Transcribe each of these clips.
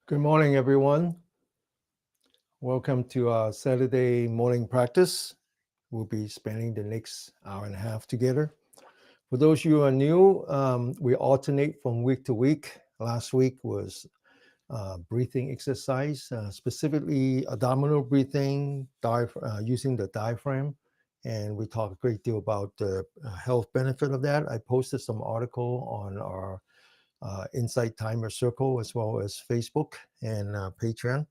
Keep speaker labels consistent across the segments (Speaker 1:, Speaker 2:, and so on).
Speaker 1: Good morning, everyone. Welcome to our Saturday morning practice. We'll be spending the next hour and a half together. For those of you who are new, we alternate from week to week. Last week was breathing exercise, specifically abdominal breathing, using the diaphragm. And we talked a great deal about the health benefit of that. I posted some article on our Insight Timer Circle as well as Facebook and Patreon.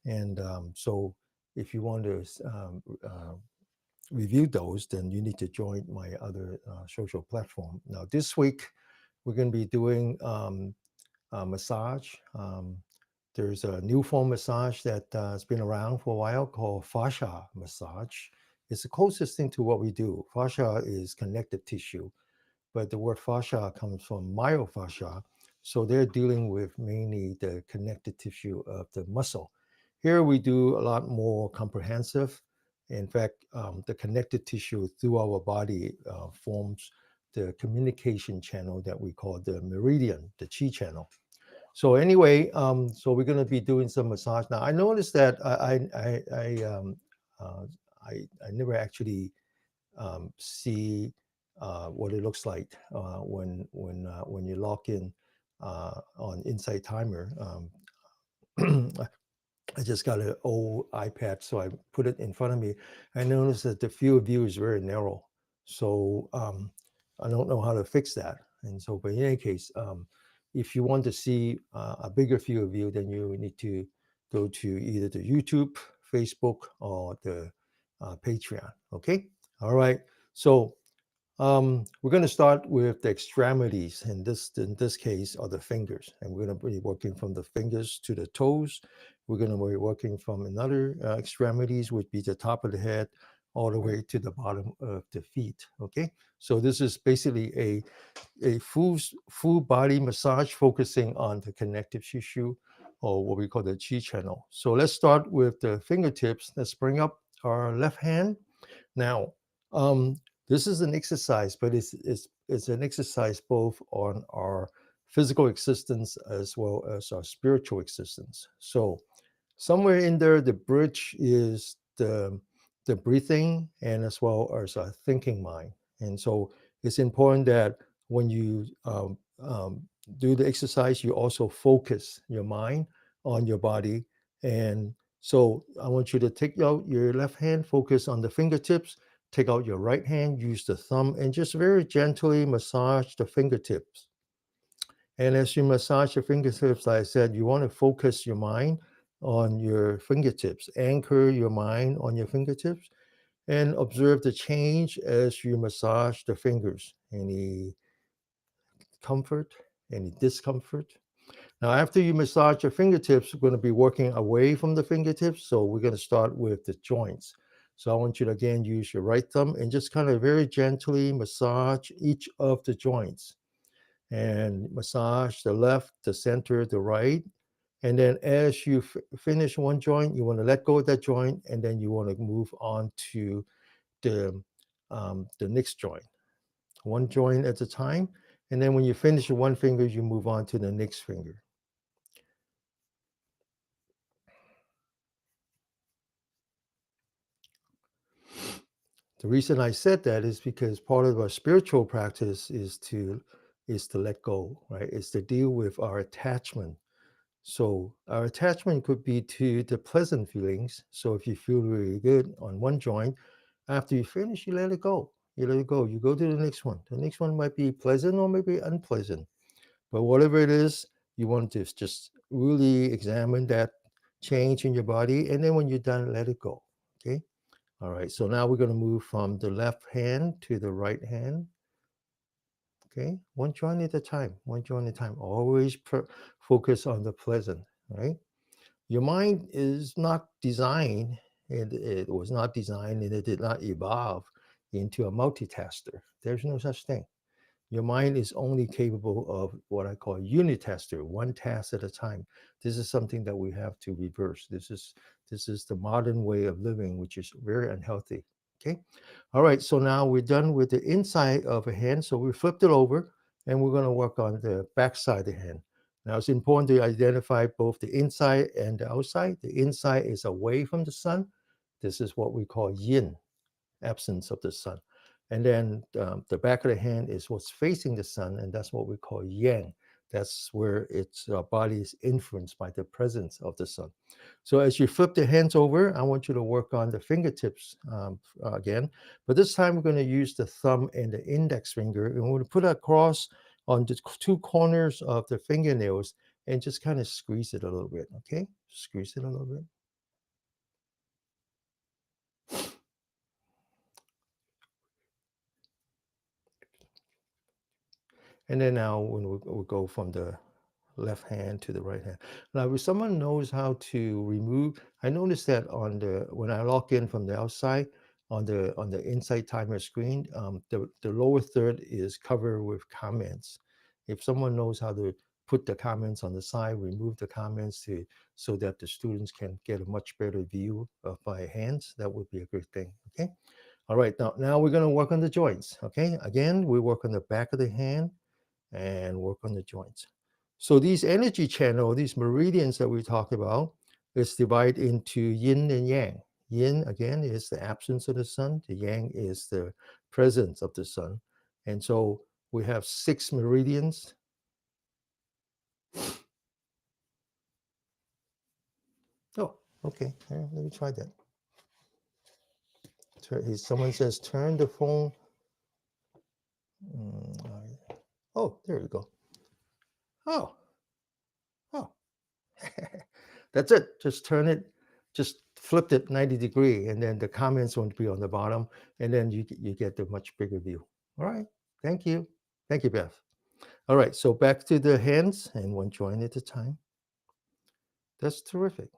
Speaker 1: And so if you want to review those, then you need to join my other social platform. Now, this week, we're going to be doing a massage. There's a new form massage that has been around for a while called fascia massage. It's the closest thing to what we do. Fascia is connective tissue, but the word fascia comes from myofascia. So they're dealing with mainly the connective tissue of the muscle. Here we do a lot more comprehensive. In fact, the connective tissue through our body forms the communication channel that we call the meridian, the chi channel. So anyway, so we're going to be doing some massage now. I noticed that uh, I never actually see what it looks like when you log in on Insight Timer. I just got an old iPad, so I put it in front of me. I noticed that the field of view is very narrow, so I don't know how to fix that. And so, but in any case, if you want to see a bigger field of view, then you need to go to either the YouTube, Facebook, or the Patreon. Okay. All right. So we're going to start with the extremities. In this case, are the fingers, and we're going to be working from the fingers to the toes. We're going to be working from another extremities, would be the top of the head, all the way to the bottom of the feet. Okay, so this is basically a full body massage focusing on the connective tissue, or what we call the chi channel. So let's start with the fingertips. Let's bring up our left hand. Now, this is an exercise, but it's an exercise both on our physical existence as well as our spiritual existence. So somewhere in there, the bridge is the breathing and as well as our thinking mind. And so it's important that when you do the exercise, you also focus your mind on your body. And so I want you to take out your left hand, focus on the fingertips, take out your right hand, use the thumb, and just very gently massage the fingertips. And as you massage your fingertips, like I said, you want to focus your mind on your fingertips, anchor your mind on your fingertips, and observe the change as you massage the fingers. Any comfort, any discomfort. Now, after you massage your fingertips, we're going to be working away from the fingertips. So we're going to start with the joints. So I want you to again use your right thumb and just kind of very gently massage each of the joints, and massage the left, the center, the right. And then as you finish one joint, you want to let go of that joint, and then you want to move on to the next joint, one joint at a time. And then when you finish one finger, you move on to the next finger. The reason I said that is because part of our spiritual practice is to let go, right? It's to deal with our attachment. So our attachment could be to the pleasant feelings. So if you feel really good on one joint, after you finish, you let it go. You let it go. You go to the next one. The next one might be pleasant or maybe unpleasant. But whatever it is, you want to just really examine that change in your body. And then when you're done, let it go. Okay. All right. So now we're going to move from the left hand to the right hand. Okay, one joint at a time, one joint at a time. Always focus on the pleasant, right? Your mind is not designed, and it was not designed, and it did not evolve into a multitasker. There's no such thing. Your mind is only capable of what I call unitasker, one task at a time. This is something that we have to reverse. This is the modern way of living, which is very unhealthy. Okay. All right. So now we're done with the inside of a hand. So we flipped it over, and we're going to work on the back side of the hand. Now, it's important to identify both the inside and the outside. The inside is away from the sun. This is what we call yin, absence of the sun. And then the back of the hand is what's facing the sun, and that's what we call yang. That's where its body is influenced by the presence of the sun. So as you flip the hands over, I want you to work on the fingertips again. But this time we're going to use the thumb and the index finger, and we're going to put it across on the two corners of the fingernails and just kind of squeeze it a little bit, okay? Squeeze it a little bit. And then now when we'll go from the left hand to the right hand. Now, if someone knows how to remove, I noticed that on the when I log in from the outside on the inside timer screen, the lower third is covered with comments. If someone knows how to put the comments on the side, remove the comments so that the students can get a much better view of my hands, that would be a good thing. Okay. All right. Now we're going to work on the joints. Okay. Again, we work on the back of the hand and work on the joints. So these energy channels, these meridians that we talk about, is divided into yin and yang. Yin, again, is the absence of the sun. The yang is the presence of the sun. And so we have 6 meridians. Oh, okay. Let me try that. Someone says, turn the phone. Oh, there we go. Oh, oh. That's it. Just turn it, just flipped it 90 degree, and then the comments won't be on the bottom, and then you get the much bigger view. All right. Thank you. Thank you, Beth. All right. So back to the hands and one joint at a time. That's terrific.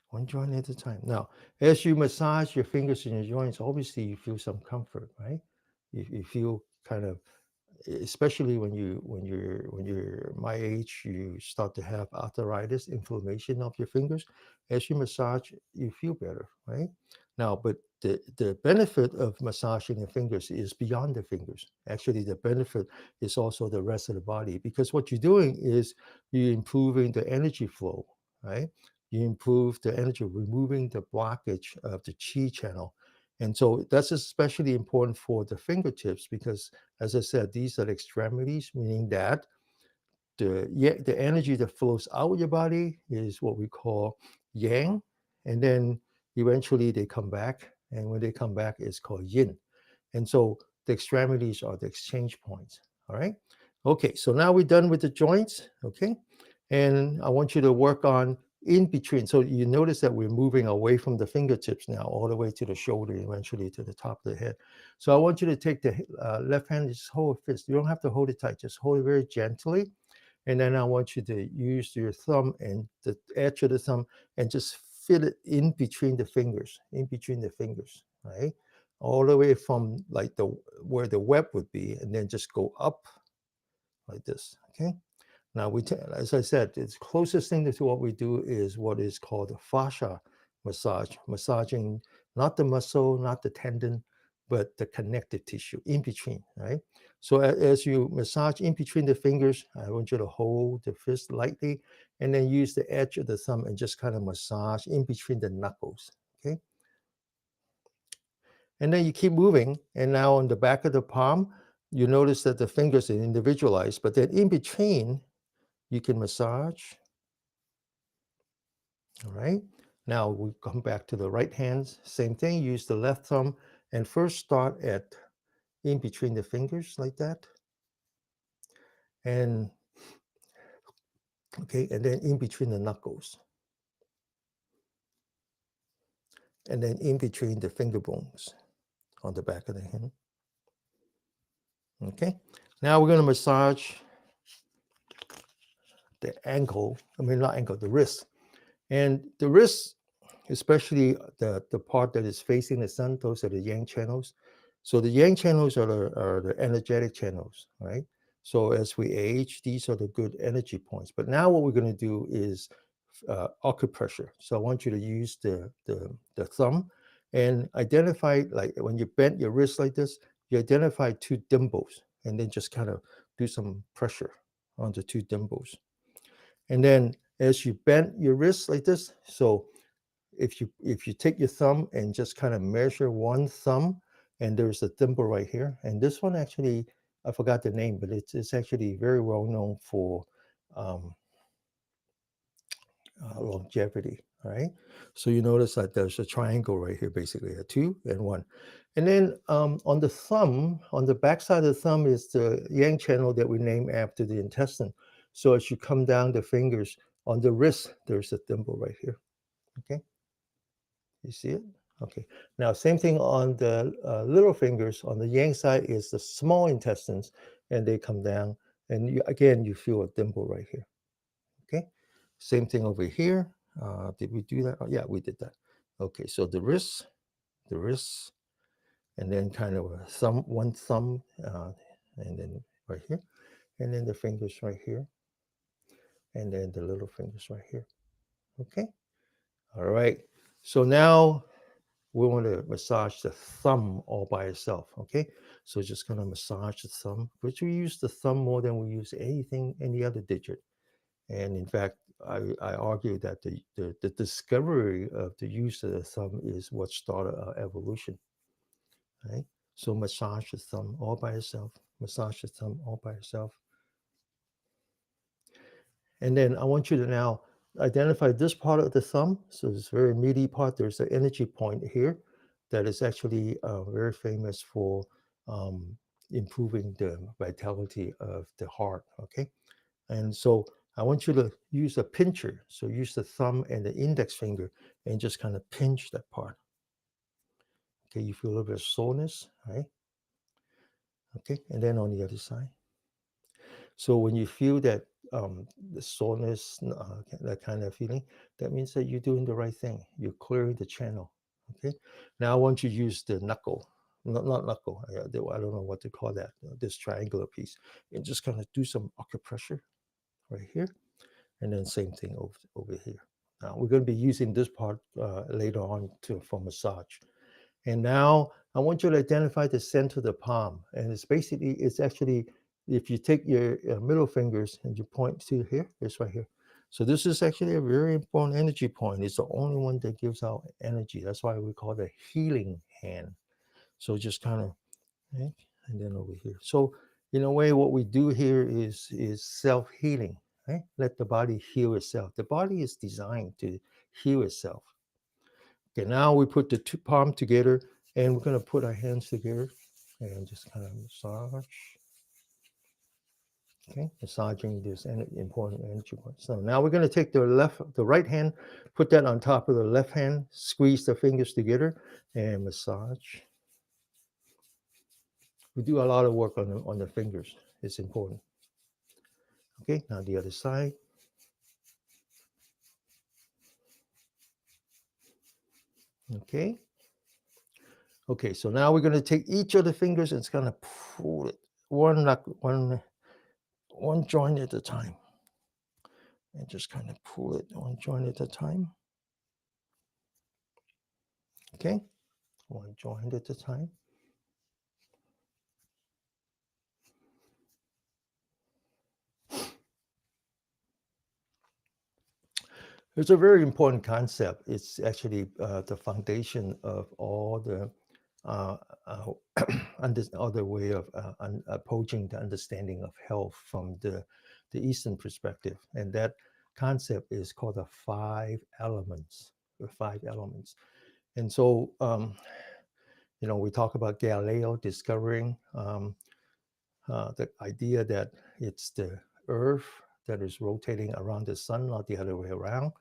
Speaker 1: One joint at a time. Now, as you massage your fingers and your joints, obviously you feel some comfort, right? You feel kind of, especially when you're my age, you start to have arthritis, inflammation of your fingers. As you massage, you feel better, right? Now, but the benefit of massaging the fingers is beyond the fingers. Actually, the benefit is also the rest of the body, because what you're doing is you're improving the energy flow, right? You improve the energy, removing the blockage of the qi channel. And so that's especially important for the fingertips because, as I said, these are the extremities, meaning that the energy that flows out of your body is what we call yang. And then eventually they come back. And when they come back, it's called yin. And so the extremities are the exchange points. All right. Okay. So now we're done with the joints. Okay. And I want you to work on in between. So you notice that we're moving away from the fingertips now, all the way to the shoulder, eventually to the top of the head. So I want you to take the left hand, just hold a fist. You don't have to hold it tight, just hold it very gently. And then I want you to use your thumb and the edge of the thumb and just fit it in between the fingers, right? All the way from like where the web would be, and then just go up like this, okay? Now, as I said, the closest thing to what we do is what is called a fascia massage, massaging not the muscle, not the tendon, but the connective tissue in between, right? So as you massage in between the fingers, I want you to hold the fist lightly and then use the edge of the thumb and just kind of massage in between the knuckles, okay? And then you keep moving, and now on the back of the palm, you notice that the fingers are individualized, but then in between, you can massage. All right. Now we come back to the right hands. Same thing. Use the left thumb and first start at in between the fingers like that. And okay, and then in between the knuckles. And then in between the finger bones on the back of the hand. Okay. Now we're going to massage the ankle. I mean, not ankle, the wrist. And the wrist, especially the part that is facing the sun, those are the yang channels. So the yang channels are the energetic channels, right? So as we age, these are the good energy points. But now what we're going to do is acupressure. So I want you to use the thumb and identify, like when you bend your wrist like this, you identify two dimples and then just kind of do some pressure on the two dimples. And then as you bend your wrist like this, so if you take your thumb and just kind of measure one thumb, and there's a dimple right here, and this one actually, I forgot the name, but it's actually very well known for um, longevity. All right, so you notice that there's a triangle right here, basically a 2 and 1. And then on the thumb, on the back side of the thumb is the yang channel that we name after the intestine. So as you come down the fingers, on the wrist, there's a dimple right here. Okay, you see it? Okay, now same thing on the little fingers. On the yang side is the small intestines, and they come down, and again, you feel a dimple right here. Okay, same thing over here. Did we do that? Oh, yeah, we did that. Okay, so the wrist, and then kind of a thumb, one thumb, and then right here, and then the fingers right here, and then the little fingers right here. Okay, all right. So now we want to massage the thumb all by itself. Okay, so just gonna massage the thumb, which we use the thumb more than we use any other digit. And in fact, I argue that the discovery of the use of the thumb is what started our evolution. Right? So massage the thumb all by itself. Massage the thumb all by itself. And then I want you to now identify this part of the thumb. So this very meaty part, there's an energy point here that is actually very famous for um, improving the vitality of the heart. Okay. And so I want you to use a pincher. So use the thumb and the index finger and just kind of pinch that part. Okay, you feel a little bit of soreness, right? Okay, and then on the other side. So when you feel that the soreness, that kind of feeling, that means that you're doing the right thing. You're clearing the channel. Okay. Now I want you to use the knuckle, not knuckle. I don't know what to call that. This triangular piece, and just kind of do some acupressure right here, and then same thing over here. Now we're going to be using this part later on for massage. And now I want you to identify the center of the palm. And it's actually, if you take your middle fingers and you point to here, it's right here. So this is actually a very important energy point. It's the only one that gives out energy. That's why we call it a healing hand. So just kind of, right? And then over here. So in a way, what we do here is self-healing, right? Let the body heal itself. The body is designed to heal itself. Okay, now we put the two palm together and we're going to put our hands together and just kind of massage. Okay, massaging this important energy point. So now we're going to take the right hand, put that on top of the left hand, squeeze the fingers together and massage. We do a lot of work on the fingers. It's important. Okay, now the other side. Okay. Okay, so now we're going to take each of the fingers and it's going to pull it one joint at a time. And just kind of pull it one joint at a time. Okay, one joint at a time. It's a very important concept. It's actually the foundation of all the other way of approaching the understanding of health from the Eastern perspective. And that concept is called the 5 elements, the 5 elements. And so, we talk about Galileo discovering the idea that it's the Earth that is rotating around the sun, not the other way around.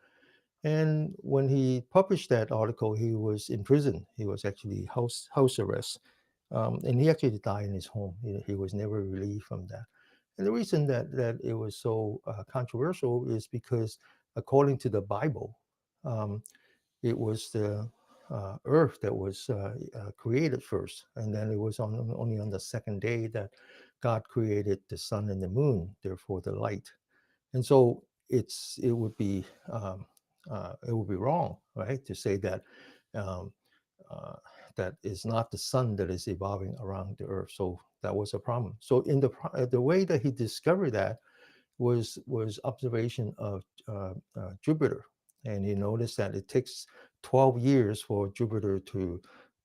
Speaker 1: And when he published that article, he was in prison. He was actually house arrest. And he actually died in his home. He was never relieved from that. And the reason that it was so controversial is because, according to the Bible, it was the earth that was created first. And then it was only on the second day that God created the sun and the moon, therefore the light. And so it would be wrong, right, to say that um, uh, that is not the sun that is evolving around the earth. So that was a problem. So in the way that he discovered that was observation of Jupiter, and he noticed that it takes 12 years for Jupiter to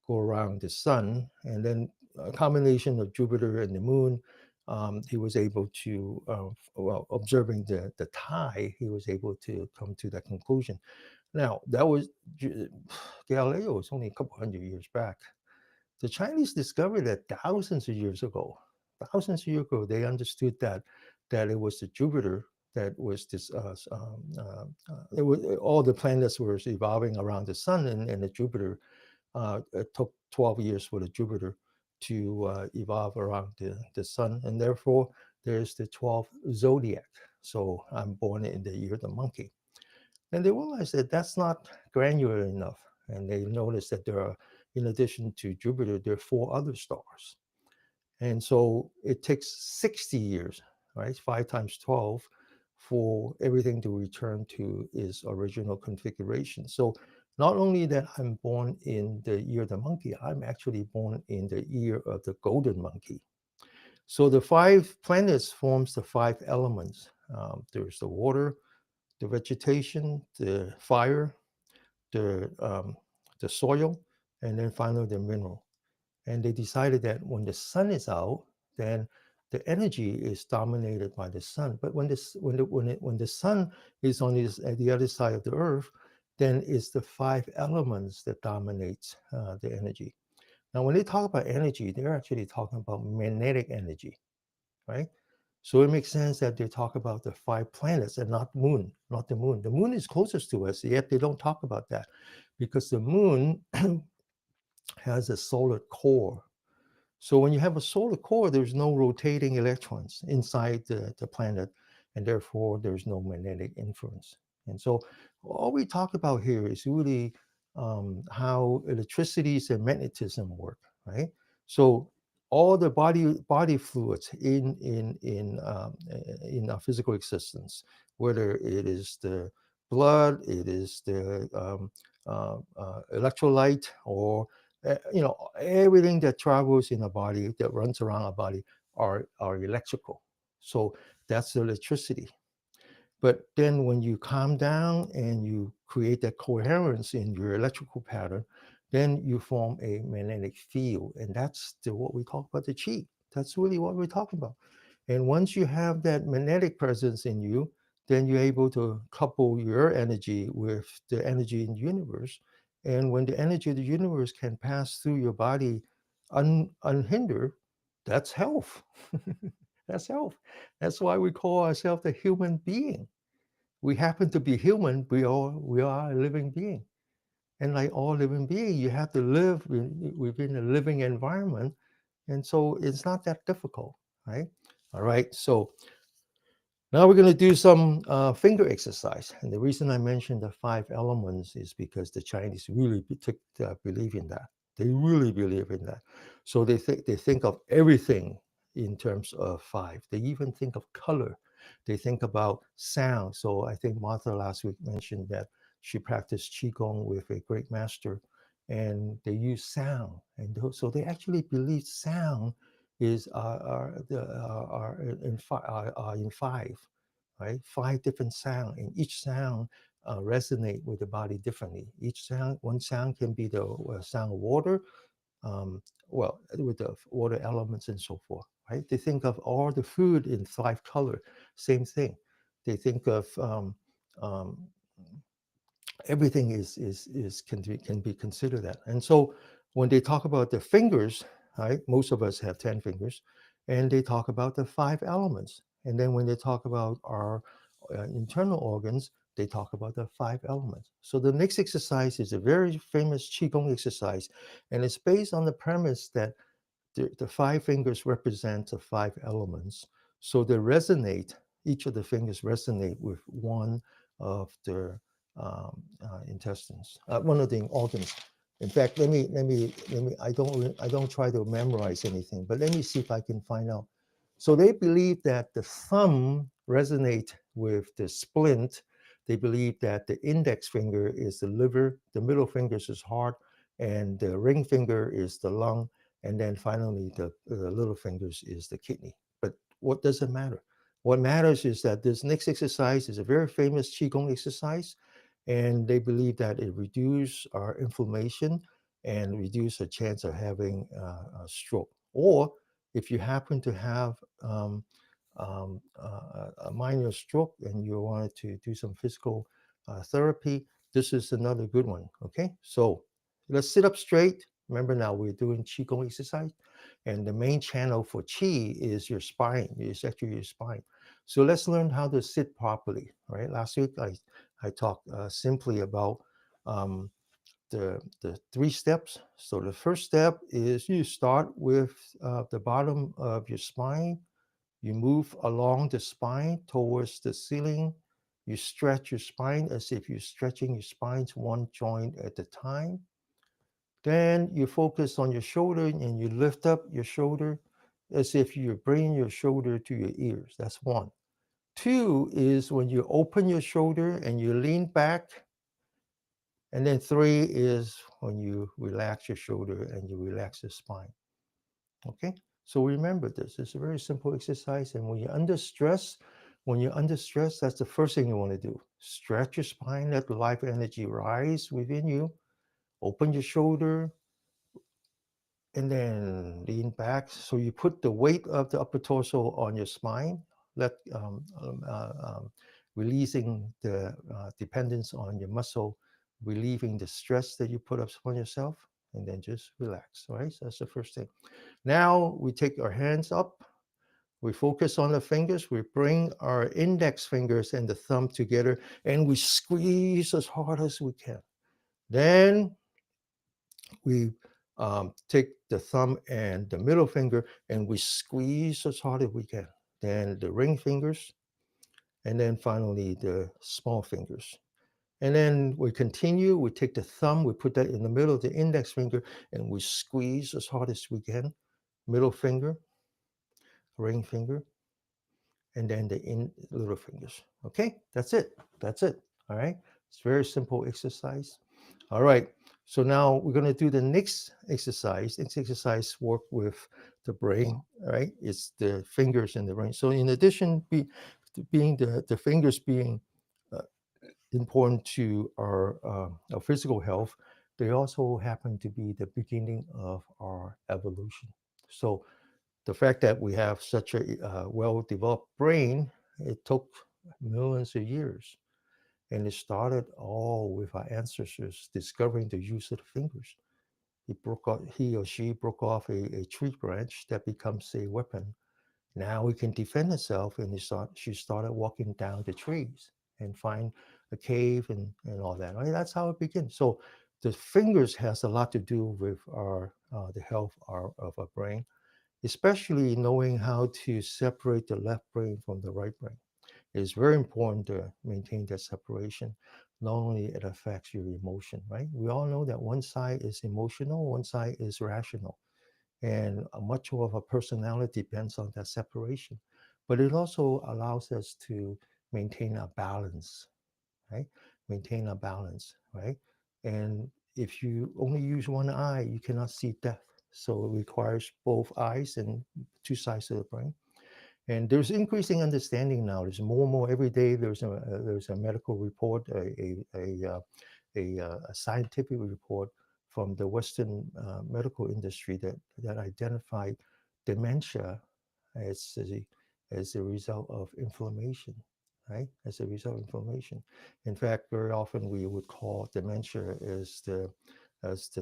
Speaker 1: go around the sun, and then a combination of Jupiter and the moon. He was able to, well, observing the tie, he was able to come to that conclusion. Now, that was Galileo was only a couple hundred years back. The Chinese discovered that thousands of years ago. Thousands of years ago, they understood that it was the Jupiter that was this. It was all the planets were evolving around the sun, and the Jupiter. It took 12 years for the Jupiter to evolve around the sun, and therefore there's the 12th zodiac. So I'm born in the year of the monkey. And they realized that that's not granular enough. And they noticed that there are, in addition to Jupiter, there are 4 other stars. And so it takes 60 years, right? 5 times 12 for everything to return to its original configuration. So not only that I'm born in the year of the monkey, I'm actually born in the year of the golden monkey. So the 5 planets forms the 5 elements. There's the water, the vegetation, the fire, the the soil, and then finally the mineral. And they decided that when the sun is out, then the energy is dominated by the sun. But when the sun is on at the other side of the earth, then it's the 5 elements that dominates the energy. Now, when they talk about energy, they're actually talking about magnetic energy, right? So it makes sense that they talk about the 5 planets and not moon, not the moon. The moon is closest to us, yet they don't talk about that because the moon has a solid core. So when you have a solar core, there's no rotating electrons inside the planet, and therefore there's no magnetic influence. And so all we talk about here is really how electricities and magnetism work, right? So all the body fluids in our physical existence, whether it is the blood, it is the electrolyte, or everything that travels in a body, that runs around a body, are electrical. So that's electricity. But then when you calm down and you create that coherence in your electrical pattern, then you form a magnetic field. And that's what we talk about, the chi. That's really what we're talking about. And once you have that magnetic presence in you, then you're able to couple your energy with the energy in the universe. And when the energy of the universe can pass through your body unhindered, that's health. That's health. That's why we call ourselves a human being. We happen to be human. We are a living being. And like all living beings, you have to live within a living environment. And so it's not that difficult, right? All right. So now we're going to do some finger exercise. And the reason I mentioned the 5 elements is because the Chinese really believe in that. They really believe in that. So they think of everything in terms of 5. They even think of color. They think about sound. So I think Martha last week mentioned that she practiced Qigong with a great master, and they use sound. And so they actually believe sound is in 5, right? 5 different sound, and each sound resonate with the body differently. One sound can be the sound of water, well, with the water elements and so forth, right? They think of all the food in 5 color, same thing. They think of um, everything can be considered that. And so when they talk about the fingers, right, most of us have 10 fingers, and they talk about the 5 elements. And then when they talk about our internal organs, they talk about the 5 elements. So the next exercise is a very famous Qigong exercise, and it's based on the premise that the 5 fingers represent the 5 elements. So they resonate, each of the fingers resonate with one of the intestines, one of the organs. In fact, I don't try to memorize anything, but let me see if I can find out. So they believe that the thumb resonate with the splint. They believe that the index finger is the liver, the middle fingers is heart, and the ring finger is the lung, and then finally the little fingers is the kidney. But what does it matter? What matters is that this next exercise is a very famous Qigong exercise, and they believe that it reduces our inflammation and reduce the chance of having a stroke. Or if you happen to have a minor stroke and you wanted to do some physical therapy, this is another good one. Okay, so let's sit up straight. Remember now we're doing Qigong exercise, and the main channel for Qi is your spine. It's actually your spine. So let's learn how to sit properly. Right. Last week I talked simply about um, the 3 steps. So the first step is you start with the bottom of your spine. You move along the spine towards the ceiling. You stretch your spine as if you're stretching your spine one joint at a time. Then you focus on your shoulder and you lift up your shoulder as if you're bringing your shoulder to your ears. That's one. Two is when you open your shoulder and you lean back. And then three is when you relax your shoulder and you relax your spine. Okay, so remember this. It's a very simple exercise. And when you're under stress, that's the first thing you want to do. Stretch your spine, let the life energy rise within you. Open your shoulder, and then lean back. So you put the weight of the upper torso on your spine, let releasing the dependence on your muscle, relieving the stress that you put up on yourself, and then just relax. All right, so that's the first thing. Now we take our hands up. We focus on the fingers. We bring our index fingers and the thumb together, and we squeeze as hard as we can. Then we take the thumb and the middle finger and we squeeze as hard as we can. Then the ring fingers, and then finally the small fingers. And then we continue, we take the thumb, we put that in the middle of the index finger, and we squeeze as hard as we can. Middle finger, ring finger, and then the little fingers. Okay, that's it. That's it. All right. It's very simple exercise. All right. So now we're going to do the next exercise. Next exercise work with the brain. All right. It's the fingers and the brain. So in addition to being the fingers being uh, important to our physical health, they also happen to be the beginning of our evolution. So the fact that we have such a well-developed brain, it took millions of years. And it started all with our ancestors discovering the use of the fingers. He or she broke off a tree branch that becomes a weapon. Now he can defend himself, and she started walking down the trees and find a cave and all that. Right? That's how it begins. So the fingers has a lot to do with our the health of our brain, especially knowing how to separate the left brain from the right brain. It's very important to maintain that separation. Not only it affects your emotion, right? We all know that one side is emotional, one side is rational. And much of our personality depends on that separation. But it also allows us to maintain a balance, right? Maintain a balance, right? And if you only use one eye, you cannot see depth. So it requires both eyes and two sides of the brain. And there's increasing understanding now. There's more and more every day. There's a medical report, a scientific report from the Western medical industry that identified dementia as as a result of inflammation, right? As a result of inflammation. In fact, very often we would call dementia as the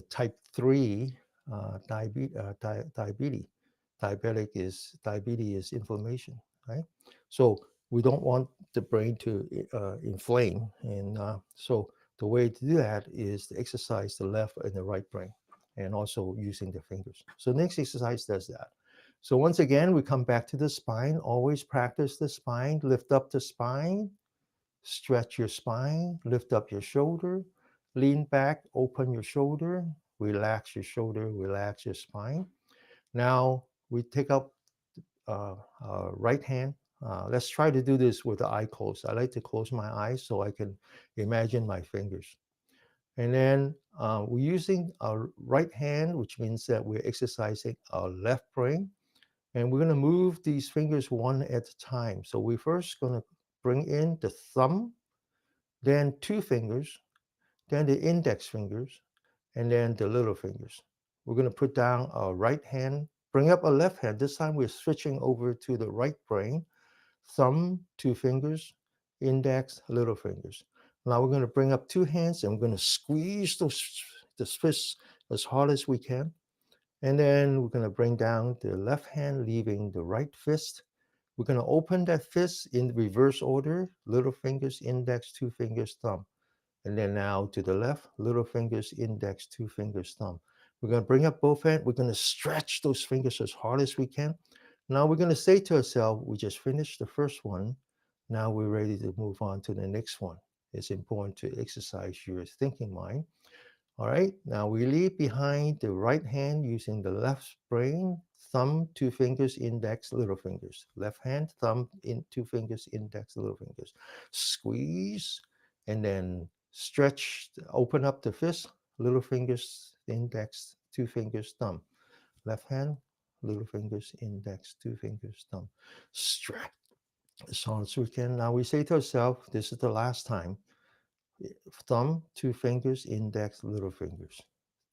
Speaker 1: type 3 diabetes. Diabetes is inflammation, right? So we don't want the brain to inflame, and so the way to do that is to exercise the left and the right brain, and also using the fingers. So next exercise does that. So once again, we come back to the spine. Always practice the spine. Lift up the spine. Stretch your spine. Lift up your shoulder. Lean back. Open your shoulder. Relax your shoulder. Relax your spine. Now we take up right hand. Let's try to do this with the eye closed. I like to close my eyes so I can imagine my fingers. And then we're using our right hand, which means that we're exercising our left brain. And we're going to move these fingers one at a time. So we're first going to bring in the thumb, then two fingers, then the index fingers, and then the little fingers. We're going to put down our right hand, bring up our left hand. This time we're switching over to the right brain. Thumb, two fingers, index, little fingers. Now we're going to bring up two hands and we're going to squeeze the fists as hard as we can. And then we're going to bring down the left hand, leaving the right fist. We're going to open that fist in reverse order, little fingers, index, two fingers, thumb. And then now to the left, little fingers, index, two fingers, thumb. We're going to bring up both hands. We're going to stretch those fingers as hard as we can. Now we're going to say to ourselves, we just finished the first one. Now we're ready to move on to the next one. It's important to exercise your thinking mind. All right, now we leave behind the right hand using the left brain, thumb, two fingers, index, little fingers. Left hand, thumb, in two fingers, index, little fingers. Squeeze, and then stretch, open up the fist, little fingers, index, two fingers, thumb. Left hand, little fingers, index, two fingers, thumb. Stretch as hard as we can. Now we say to ourselves, this is the last time. Thumb, two fingers, index, little fingers.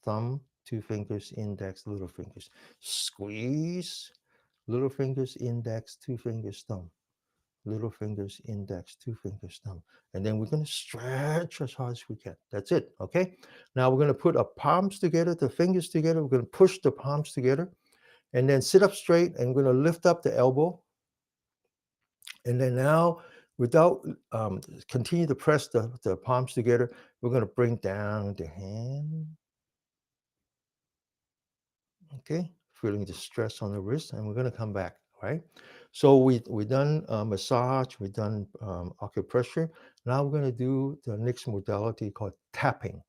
Speaker 1: Thumb, two fingers, index, little fingers. Squeeze, little fingers, index, two fingers, thumb. Little fingers, index, two fingers, thumb. And then we're going to stretch as hard as we can. That's it, okay? Now we're going to put our palms together, the fingers together. We're going to push the palms together and then sit up straight and we're going to lift up the elbow. And then now, without continue to press the palms together, we're going to bring down the hand. Okay, feeling the stress on the wrist, and we're going to come back. Right. So we done massage, we done acupressure. Now we're going to do the next modality called tapping.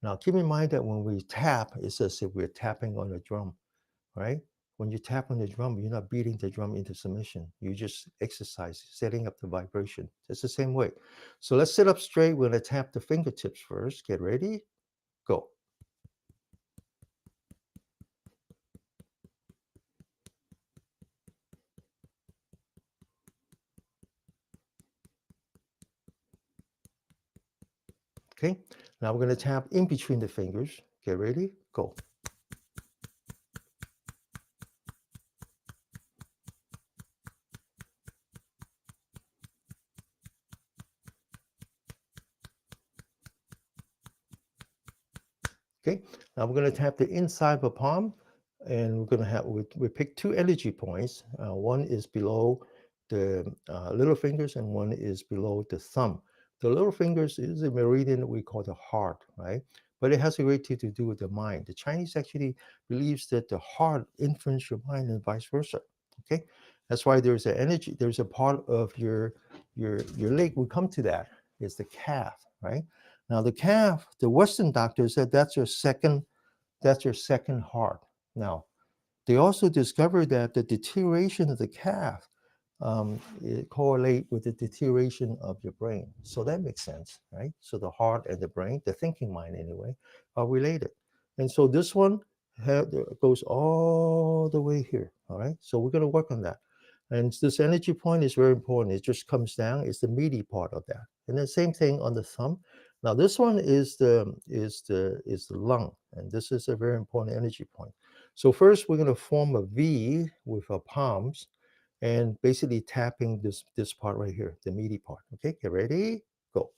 Speaker 1: Now keep in mind that when we tap, it's as if we're tapping on a drum. Right? When you tap on the drum, you're not beating the drum into submission. You just exercise, setting up the vibration. It's the same way. So let's sit up straight. We're going to tap the fingertips first. Get ready. Go. Okay. Now we're going to tap in between the fingers. Get ready. Go. Okay, now we're going to tap the inside of the palm, and we're going to have we pick two energy points. One is below the little fingers, and one is below the thumb. The little fingers is a meridian that we call the heart, right? But it has a great deal to do with the mind. The Chinese actually believes that the heart influences your mind and vice versa. Okay, that's why there's an energy. There's a part of your leg. We come to that. It's the calf, right? Now the calf, the Western doctors said that's your second heart. Now they also discovered that the deterioration of the calf it correlate with the deterioration of your brain. So that makes sense, right? So the heart and the brain, the thinking mind anyway, are related. And so this one goes all the way here. All right. So we're going to work on that. And this energy point is very important. It just comes down. It's the meaty part of that. And the same thing on the thumb. Now this one is the lung, and this is a very important energy point. So first we're going to form a V with our palms and basically tapping this part right here, the meaty part. Okay, get ready, go.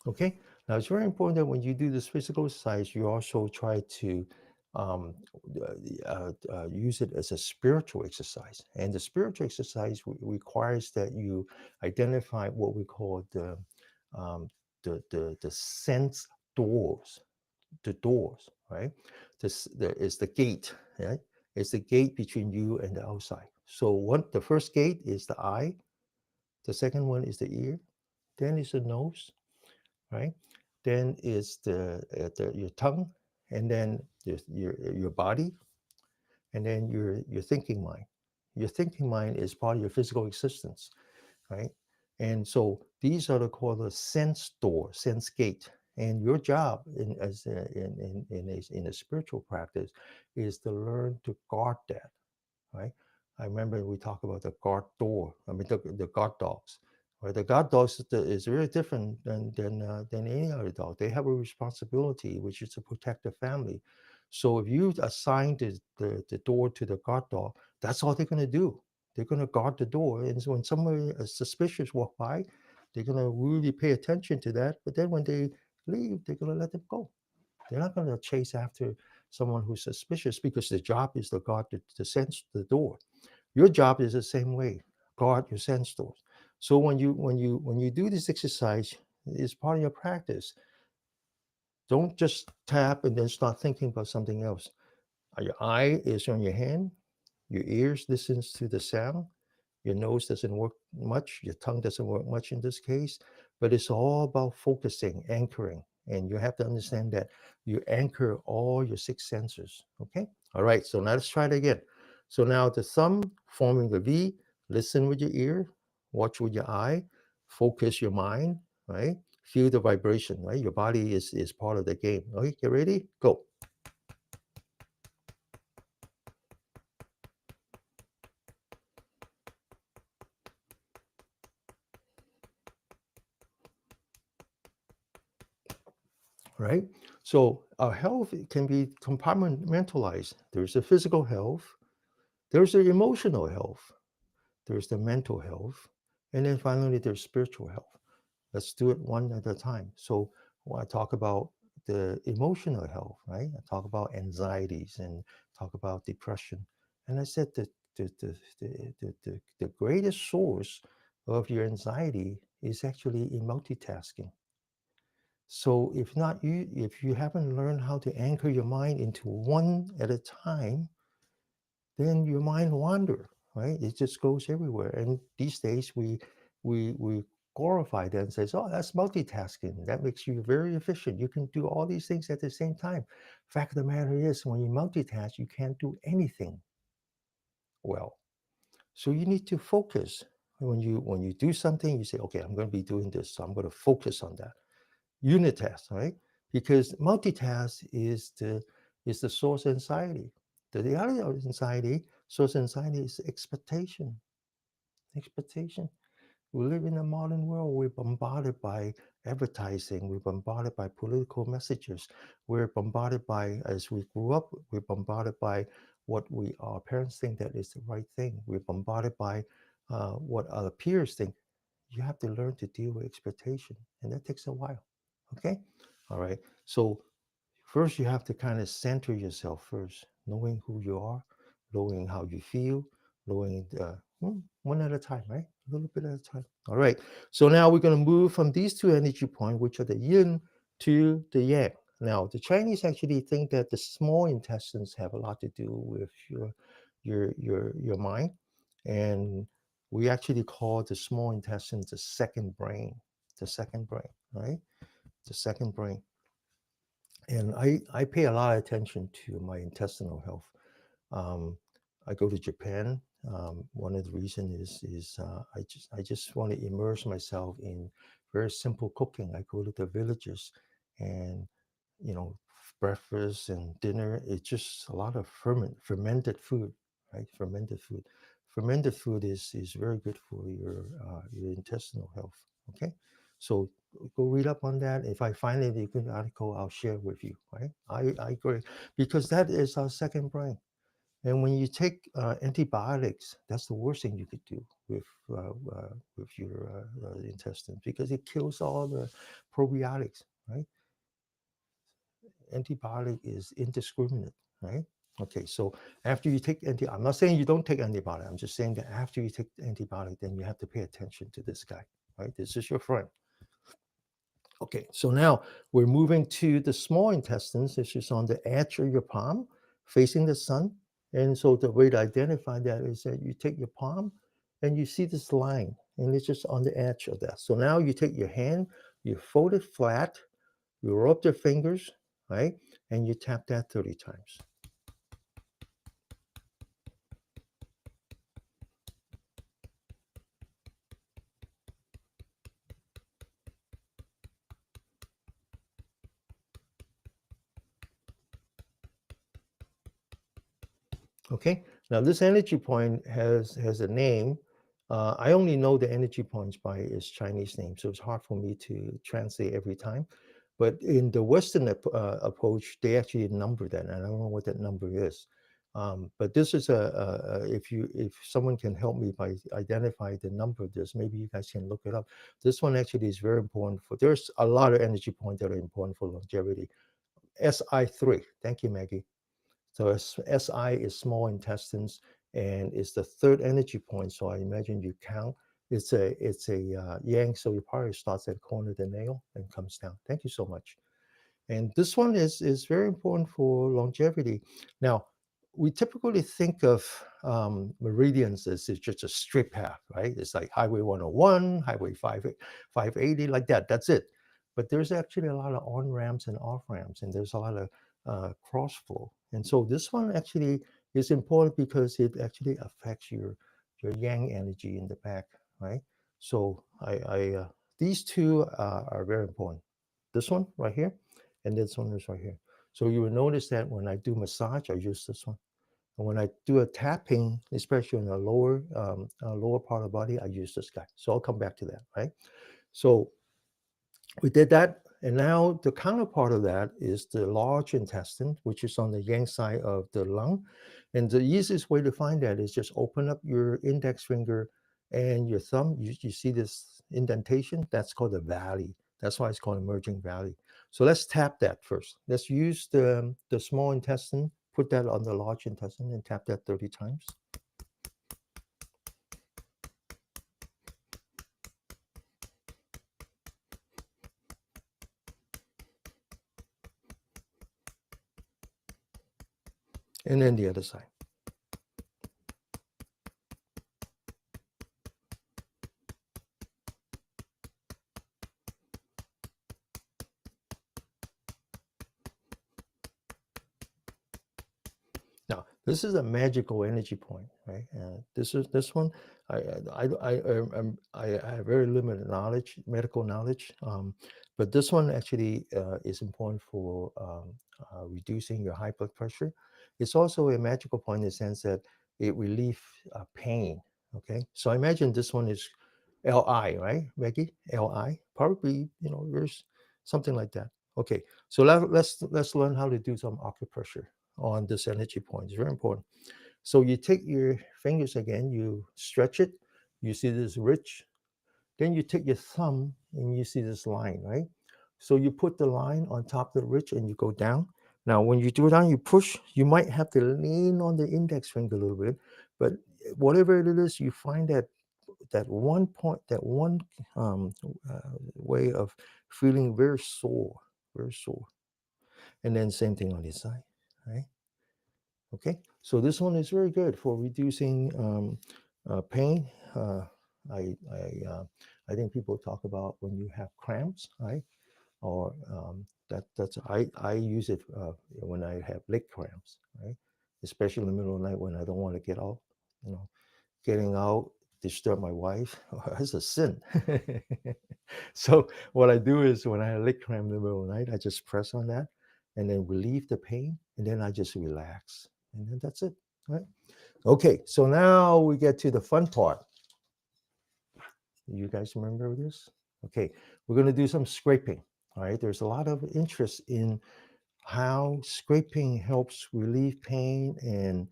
Speaker 1: Okay, now it's very important that when you do this physical exercise, you also try to um, use it as a spiritual exercise. And the spiritual exercise requires that you identify what we call um, the sense doors, the doors, right? There is the gate, right? It's the gate between you and the outside. So the first gate is the eye, the second one is the ear, then is the nose, right? Then is your tongue, and then your body, and then your thinking mind. Your thinking mind is part of your physical existence, right? And so these are called the sense door, sense gate. And your job in a spiritual practice is to learn to guard that, right? I remember we talk about the guard door. I mean the guard dogs. Right? The guard dogs is very different than any other dog. They have a responsibility, which is to protect the family. So if you assign the door to the guard dog, that's all they're going to do. They're going to guard the door, and so when somebody suspicious walk by, they're going to really pay attention to that. But then when they leave, they're going to let them go. They're not going to chase after someone who's suspicious because the job is to guard the sense the door. Your job is the same way. Guard your sense doors. So when you do this exercise, it's part of your practice. Don't just tap and then start thinking about something else. Your eye is on your hand. Your ears listens to the sound. Your nose doesn't work much. Your tongue doesn't work much in this case, but it's all about focusing, anchoring. And you have to understand that you anchor all your six senses. Okay. All right. So now let's try it again. So now the thumb forming the V, listen with your ear, watch with your eye, focus your mind, right? Feel the vibration, right? Your body is part of the game. Okay. Get ready? Go. Right? So our health can be compartmentalized. There's the physical health, there's the emotional health, there's the mental health, and then finally there's spiritual health. Let's do it one at a time. So when I talk about the emotional health, right? I talk about anxieties and talk about depression. And I said that the greatest source of your anxiety is actually in multitasking. So if you haven't learned how to anchor your mind into one at a time, then your mind wander, right? It just goes everywhere. And these days we glorify that and says, oh, that's multitasking. That makes you very efficient. You can do all these things at the same time. Fact of the matter is, when you multitask, you can't do anything well. So you need to focus. When you do something, you say, okay, I'm going to be doing this, so I'm going to focus on that. Unitask, right? Because multitask is the source of anxiety. The other anxiety, source of anxiety is expectation. Expectation. We live in a modern world. We're bombarded by advertising. We're bombarded by political messages. We're bombarded by, as we grew up, we're bombarded by what our parents think that is the right thing. We're bombarded by what our peers think. You have to learn to deal with expectation, and that takes a while. Okay. All right. So first, you have to kind of center yourself first, knowing who you are, knowing how you feel, knowing one at a time, right? A little bit at a time. All right. So now we're going to move from these two energy points, which are the yin to the yang. Now, the Chinese actually think that the small intestines have a lot to do with your mind, and we actually call the small intestines the second brain. The second brain, right? The second brain. And I pay a lot of attention to my intestinal health. Um, I go to Japan. One of the reasons is I just want to immerse myself in very simple cooking. I go to the villages, and you know, breakfast and dinner. It's just a lot of fermented food, right? Fermented food. Fermented food is very good for your intestinal health. Okay, so go read up on that. If I find any good article, I'll share with you. Right? I agree because that is our second brain. And when you take antibiotics, that's the worst thing you could do with your intestines because it kills all the probiotics, right? Antibiotic is indiscriminate, right? Okay, so after you take I'm not saying you don't take antibiotic. I'm just saying that after you take antibiotic, then you have to pay attention to this guy, right? This is your friend. Okay, so now we're moving to the small intestines. This is on the edge of your palm, facing the sun. And so the way to identify that is that you take your palm and you see this line, and it's just on the edge of that. So now you take your hand, you fold it flat, you rub your fingers, right? and you tap that 30 times. Okay, now this energy point has a name. I only know the energy points by its Chinese name, so it's hard for me to translate every time. But in the Western approach, they actually number that, and I don't know what that number is. But this is if someone can help me by identify the number of this, maybe you guys can look it up. This one actually is very important for. There's a lot of energy points that are important for longevity. SI3. Thank you, Maggie. So SI is small intestines, and it's the third energy point. So I imagine you count. It's a yang, so it probably starts at the corner of the nail and comes down. Thank you so much. And this one is very important for longevity. Now, we typically think of meridians as it's just a straight path, right? It's like Highway 101, Highway 580, like that. That's it. But there's actually a lot of on ramps and off ramps, and there's a lot of cross flow. And so this one actually is important because it actually affects your yang energy in the back, right? So these two are very important. This one right here, and this one is right here. So you will notice that when I do massage, I use this one. And when I do a tapping, especially in the lower part of the body, I use this guy. So I'll come back to that, right? So we did that, and now the counterpart of that is the large intestine, which is on the yang side of the lung. And the easiest way to find that is just open up your index finger and your thumb. You see this indentation? That's called a valley. That's why it's called emerging valley. So let's tap that first. Let's use the small intestine, put that on the large intestine, and tap that 30 times. And then the other side. Now, this is a magical energy point, right? This one. I have very limited knowledge, medical knowledge, but this one actually is important for reducing your high blood pressure. It's also a magical point in the sense that it relieves pain. Okay, so I imagine this one is LI, right, Maggie? LI, probably, there's something like that. Okay, so let's learn how to do some acupressure on this energy point. It's very important. So you take your fingers again, you stretch it, you see this ridge, then you take your thumb and you see this line, right? So you put the line on top of the ridge and you go down. Now, when you do it down, you push, you might have to lean on the index finger a little bit, but whatever it is, you find that one point, that one way of feeling very sore, very sore. And then same thing on this side, right? Okay, so this one is very good for reducing pain. I, I, uh, I think people talk about when you have cramps, right? Or I use it when I have leg cramps, right? Especially in the middle of the night when I don't want to get out, you know, getting out disturb my wife. That's a sin. So what I do is when I have leg cramp in the middle of the night, I just press on that and then relieve the pain, and then I just relax, and then that's it. Right? Okay, so now we get to the fun part. You guys remember this? Okay, we're going to do some scraping. All right, there's a lot of interest in how scraping helps relieve pain and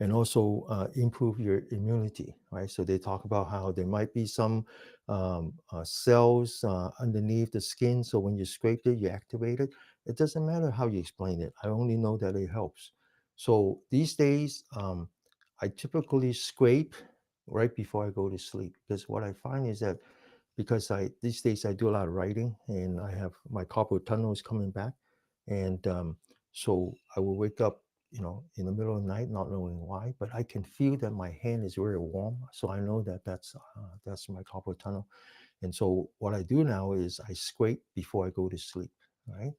Speaker 1: and also improve your immunity, right? So they talk about how there might be some cells underneath the skin. So when you scrape it, you activate it. It doesn't matter how you explain it. I only know that it helps. So these days, I typically scrape right before I go to sleep because what I find is that because these days I do a lot of writing and I have my carpal tunnel is coming back, and so I will wake up, in the middle of the night, not knowing why, but I can feel that my hand is very warm, so I know that that's my carpal tunnel, And so what I do now is I scrape before I go to sleep. Right.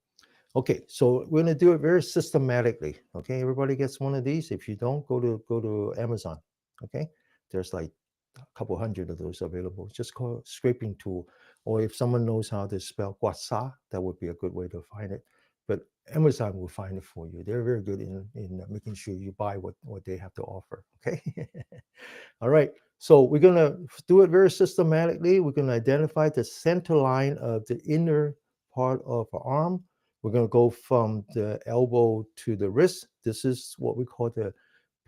Speaker 1: Okay, so we're gonna do it very systematically. Okay, everybody gets one of these. If you don't, go to Amazon. Okay, there's like a couple hundred of those available. Just call it scraping tool, or if someone knows how to spell guasa, that would be a good way to find it. But Amazon will find it for you. They're very good in making sure you buy what they have to offer. Okay. All right. So we're going to do it very systematically. We're going to identify the center line of the inner part of our arm. We're going to go from the elbow to the wrist. This is what we call the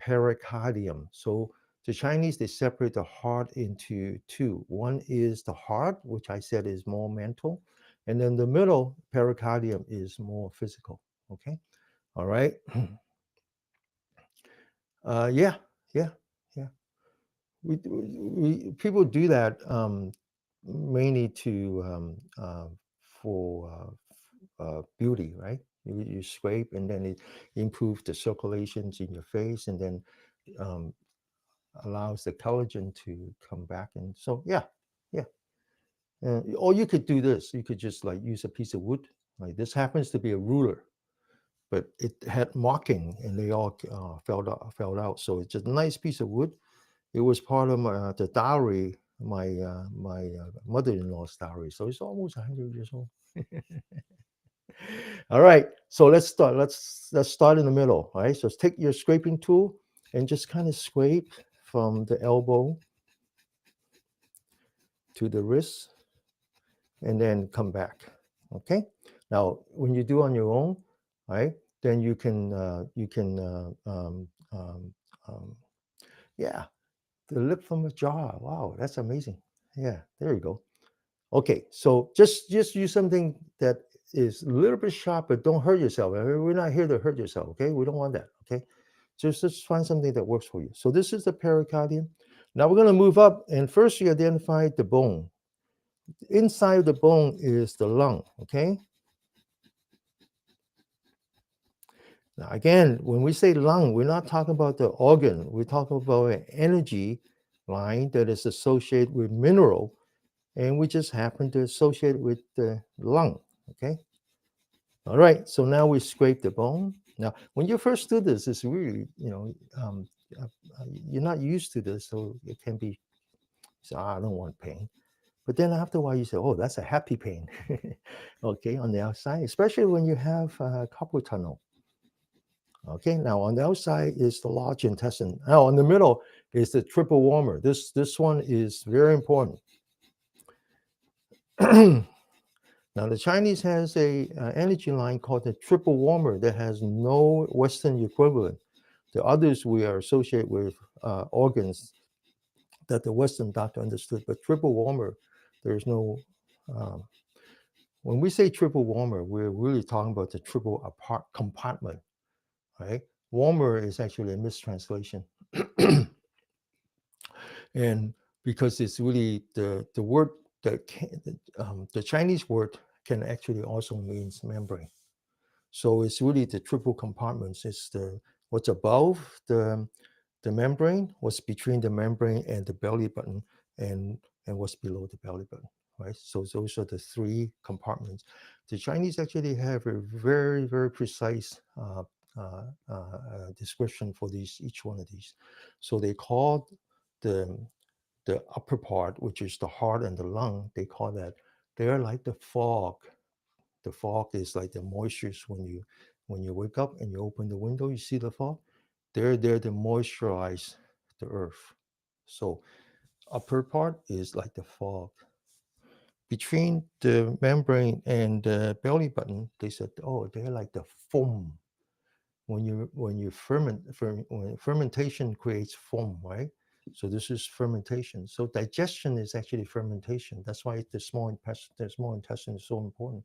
Speaker 1: pericardium. So the Chinese, they separate the heart into two. One is the heart, which I said is more mental. And then the middle pericardium is more physical. Okay. All right. Yeah, yeah, yeah. People do that mainly to for beauty, right? You scrape and then it improves the circulations in your face and then um, allows the collagen to come back. And so, yeah, yeah. Or you could do this. You could just like use a piece of wood. Like this happens to be a ruler, but it had marking and they all fell out. So it's just a nice piece of wood. It was part of the dowry, my mother-in-law's dowry. So it's almost 100 years old. All right, so let's start. Let's start in the middle. All right, so take your scraping tool and just kind of scrape from the elbow to the wrist, and then come back. Okay. Now, when you do on your own, right, then yeah, the lip from the jaw. Wow, that's amazing. Yeah, there you go. Okay, so just use something that is a little bit sharp, but don't hurt yourself. We're not here to hurt yourself. Okay, we don't want that. Okay, just find something that works for you. So this is the pericardium. Now we're going to move up, and first you identify the bone. Inside the bone is the lung. Okay. Now again, when we say lung, we're not talking about the organ. We're talking about an energy line that is associated with mineral, and we just happen to associate with the lung. Okay. All right, so now we scrape the bone. Now, when you first do this, it's really, uh, you're not used to this, so it can be, so I don't want pain. But then after a while, you say, oh, that's a happy pain, okay, on the outside, especially when you have carpal tunnel. Okay, now on the outside is the large intestine. Now, in the middle is the triple warmer. This one is very important. Now, the Chinese has a energy line called the triple warmer that has no Western equivalent. The others we are associated with organs that the Western doctor understood, but triple warmer, there's no. Um, when we say triple warmer, we're really talking about the triple apart compartment, right? Warmer is actually a mistranslation, and because it's really the word that the Chinese word can actually also means membrane. So it's really the triple compartments. It's the what's above the membrane, what's between the membrane and the belly button, and what's below the belly button, right? So those are the three compartments. The Chinese actually have a very, very precise description for each one of these. So they call the the upper part, which is the heart and the lung, they call that, they're like the fog. The fog is like the moisture when you wake up and you open the window, you see the fog. They're there to moisturize the earth. So upper part is like the fog. Between the membrane and the belly button, they said, oh, they're like the foam. When you when fermentation creates foam, right? So this is fermentation. So digestion is actually fermentation. That's why the small intestine is so important.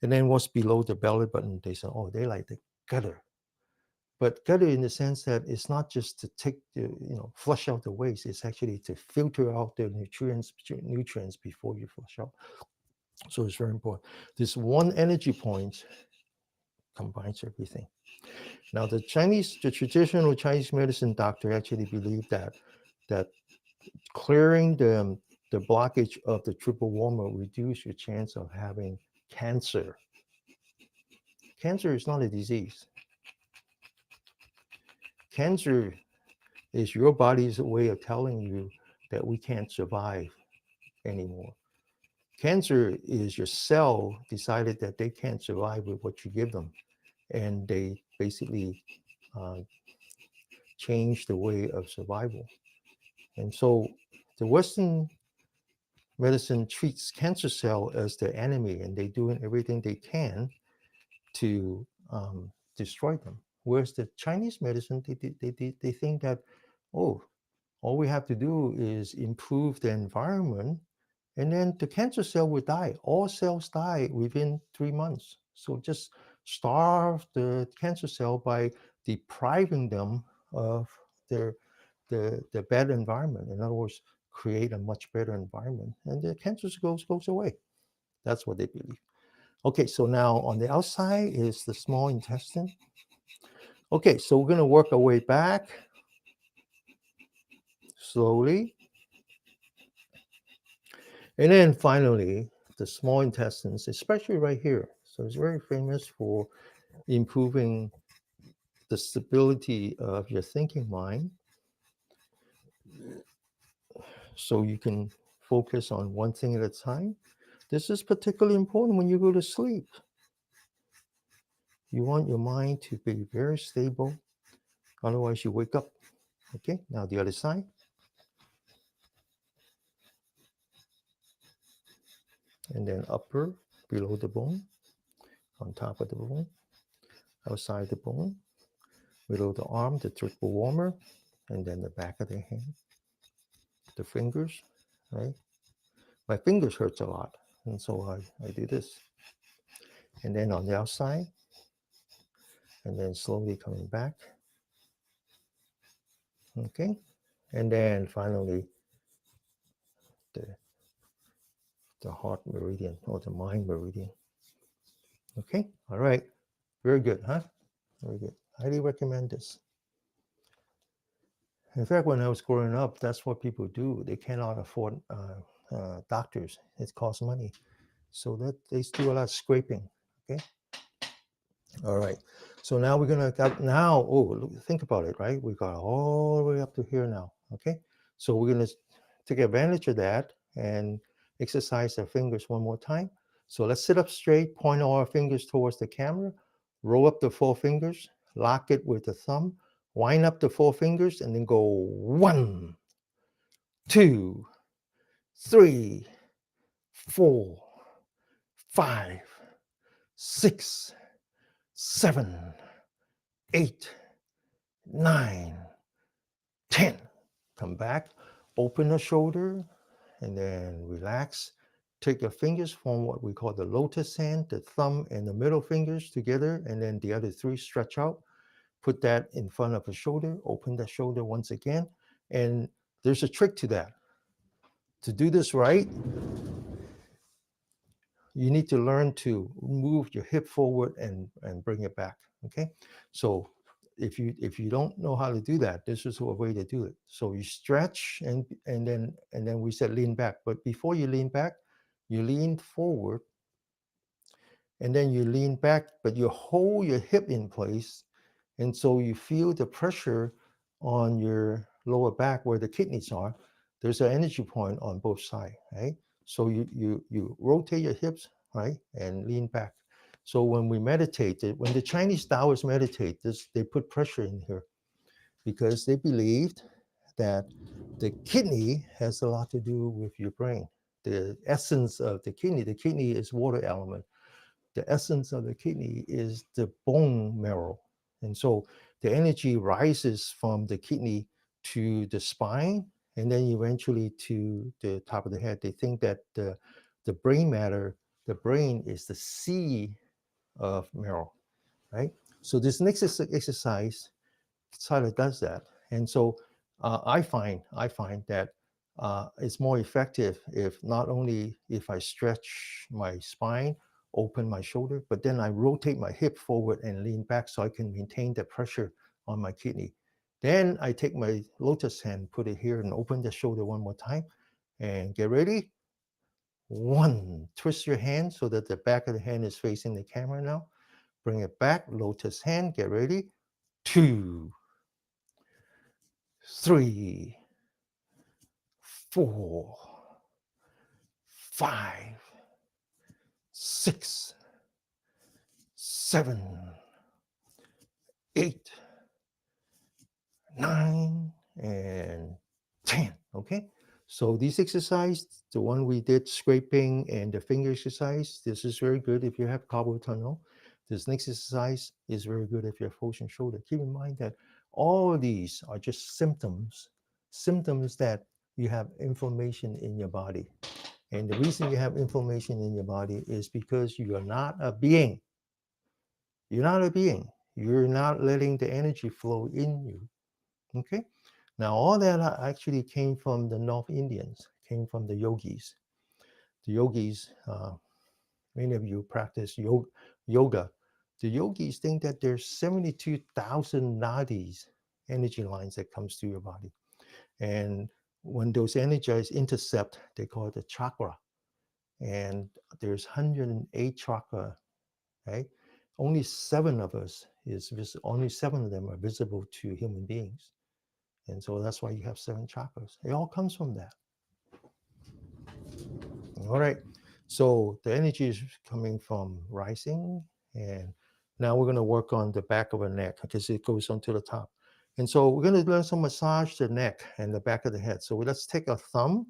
Speaker 1: And then what's below the belly button, they say, oh, they like the gutter. But gutter in the sense that it's not just to take flush out the waste. It's actually to filter out the nutrients before you flush out. So it's very important. This one energy point combines everything. Now, the traditional Chinese medicine doctor actually believed that clearing the blockage of the triple warmer reduce your chance of having cancer. Cancer is not a disease. Cancer is your body's way of telling you that we can't survive anymore. Cancer is your cell decided that they can't survive with what you give them, and they basically uh, change the way of survival. And so the Western medicine treats cancer cell as the enemy, and they're doing everything they can to destroy them. Whereas the Chinese medicine, they think that, oh, all we have to do is improve the environment, and then the cancer cell will die. All cells die within 3 months. So just starve the cancer cell by depriving them of their the bad environment. In other words, create a much better environment, and the cancer goes away. That's what they believe. Okay, so now on the outside is the small intestine. Okay, so we're going to work our way back slowly. And then finally, the small intestines, especially right here. So it's very famous for improving the stability of your thinking mind, so you can focus on one thing at a time. This is particularly important when you go to sleep. You want your mind to be very stable, otherwise you wake up. Okay, now the other side. And then upper, below the bone, on top of the bone, outside the bone, below the arm, the triple warmer, and then the back of the hand, the fingers, right? My fingers hurts a lot, and so I do this. And then on the outside, and then slowly coming back. Okay, and then finally the heart meridian or the mind meridian. Okay, all right, very good, huh? Very good. Highly recommend this. In fact, when I was growing up, that's what people do. They cannot afford doctors. It costs money, so that they do a lot of scraping. Okay. All right. So now we're gonna got now. Oh, think about it, right? We got all the way up to here now. Okay. So we're gonna take advantage of that and exercise our fingers one more time. So let's sit up straight, point all our fingers towards the camera, roll up the four fingers, lock it with the thumb, wind up the four fingers, and then go 1, 2, 3, 4, 5, 6, 7, 8, 9, 10. Come back, open the shoulder, and then relax. Take your fingers, form what we call the lotus hand, the thumb and the middle fingers together, and then the other three stretch out. Put that in front of the shoulder, open the shoulder once again. And there's a trick to that. To do this right, you need to learn to move your hip forward and bring it back. Okay, so if you don't know how to do that, this is a way to do it. So you stretch and then we said lean back, but before you lean back, you lean forward, and then you lean back, but you hold your hip in place, and so you feel the pressure on your lower back where the kidneys are. There's an energy point on both sides, right? So you rotate your hips, right, and lean back. So when we meditate, when the Chinese Taoists meditate, they put pressure in here because they believed that the kidney has a lot to do with your brain. The essence of the kidney is water element. The essence of the kidney is the bone marrow. And so the energy rises from the kidney to the spine and then eventually to the top of the head. They think that the brain matter, the brain is the sea of marrow, right? So this next exercise sort of does that. And so I find that it's more effective if not only if I stretch my spine, open my shoulder, but then I rotate my hip forward and lean back so I can maintain the pressure on my kidney. Then I take my lotus hand, put it here and open the shoulder one more time. And get ready. 1, twist your hand so that the back of the hand is facing the camera now. Bring it back, lotus hand, get ready. 2, 3, 4, 5, 6, 7, 8, 9, and 10. Okay. So this exercise, the one we did scraping and the finger exercise, this is very good if you have carpal tunnel. This next exercise is very good if you have frozen shoulder. Keep in mind that all of these are just symptoms that you have inflammation in your body. And the reason you have inflammation in your body is because you are not a being. You're not a being. You're not letting the energy flow in you. Okay. Now, all that actually came from the North Indians, came from the yogis. The yogis, many of you practice yoga. The yogis think that there's 72,000 nadis, energy lines that comes through your body. And when those energies intercept, they call it a chakra. And there's 108 chakra, right? Only 7 of us only 7 of them are visible to human beings. And so that's why you have 7 chakras. It all comes from that. All right. So the energy is coming from rising. And now we're going to work on the back of the neck because it goes onto the top. And so we're going to learn some massage the neck and the back of the head. So let's take a thumb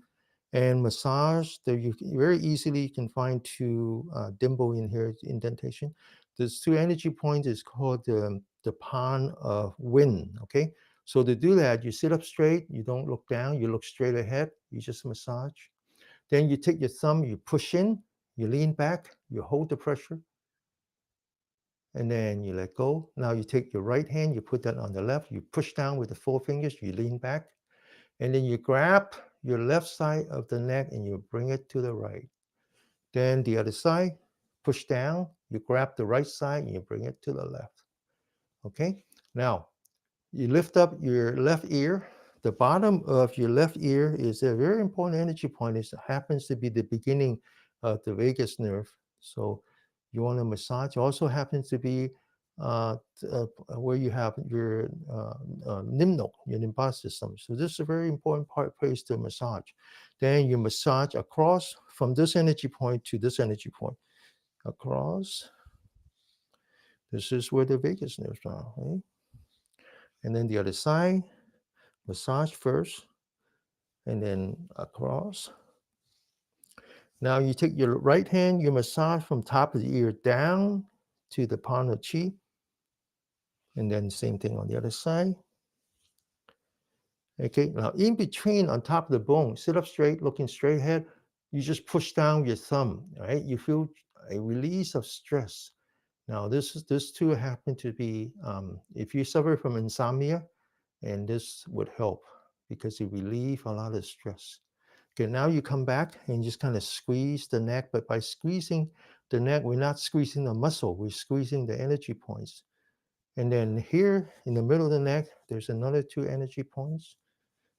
Speaker 1: and massage. You very easily can find 2 dimple in here, indentation. There's 2 energy points. It's called the palm of wind. Okay. So to do that, you sit up straight. You don't look down. You look straight ahead. You just massage. Then you take your thumb, you push in, you lean back, you hold the pressure, and then you let go. Now you take your right hand, you put that on the left, you push down with the 4 fingers, you lean back, and then you grab your left side of the neck and you bring it to the right. Then the other side, push down, you grab the right side and you bring it to the left. Okay? Now, you lift up your left ear. The bottom of your left ear is a very important energy point. It happens to be the beginning of the vagus nerve. So you want to massage. It also happens to be where you have your limnoke, your lymphatic system. So this is a very important place to massage. Then you massage across from this energy point to this energy point. Across. This is where the vagus nerves are. Okay? And then the other side. Massage first, and then across. Now you take your right hand, you massage from top of the ear down to the palm of the cheek, and then same thing on the other side. Okay, now in between, on top of the bone, sit up straight, looking straight ahead, you just push down your thumb, right? You feel a release of stress. Now this too happen to be, if you suffer from insomnia, and this would help because it relieves a lot of stress. Okay, now you come back and just kind of squeeze the neck, but by squeezing the neck, we're not squeezing the muscle, we're squeezing the energy points. And then here in the middle of the neck, there's another 2 energy points.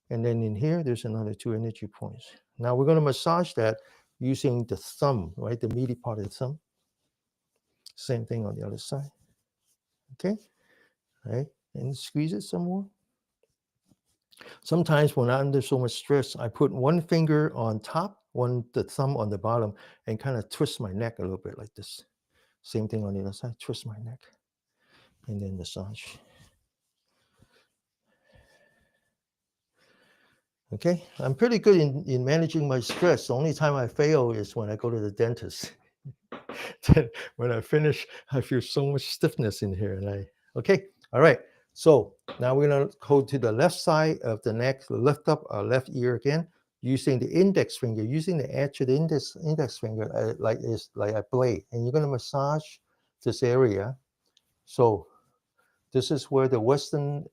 Speaker 1: And then in here, there's another 2 energy points. Now we're going to massage that using the thumb, right? The meaty part of the thumb. Same thing on the other side. Okay, right? And squeeze it some more. Sometimes when I'm under so much stress, I put 1 finger on top, the thumb on the bottom, and kind of twist my neck a little bit like this. Same thing on the other side, twist my neck, and then massage. Okay, I'm pretty good in managing my stress. The only time I fail is when I go to the dentist. When I finish, I feel so much stiffness in here, and okay, all right. So now we're gonna go to the left side of the neck, lift up our left ear again, using the index finger, using the edge of the index finger like a blade, and you're gonna massage this area. So this is where the Western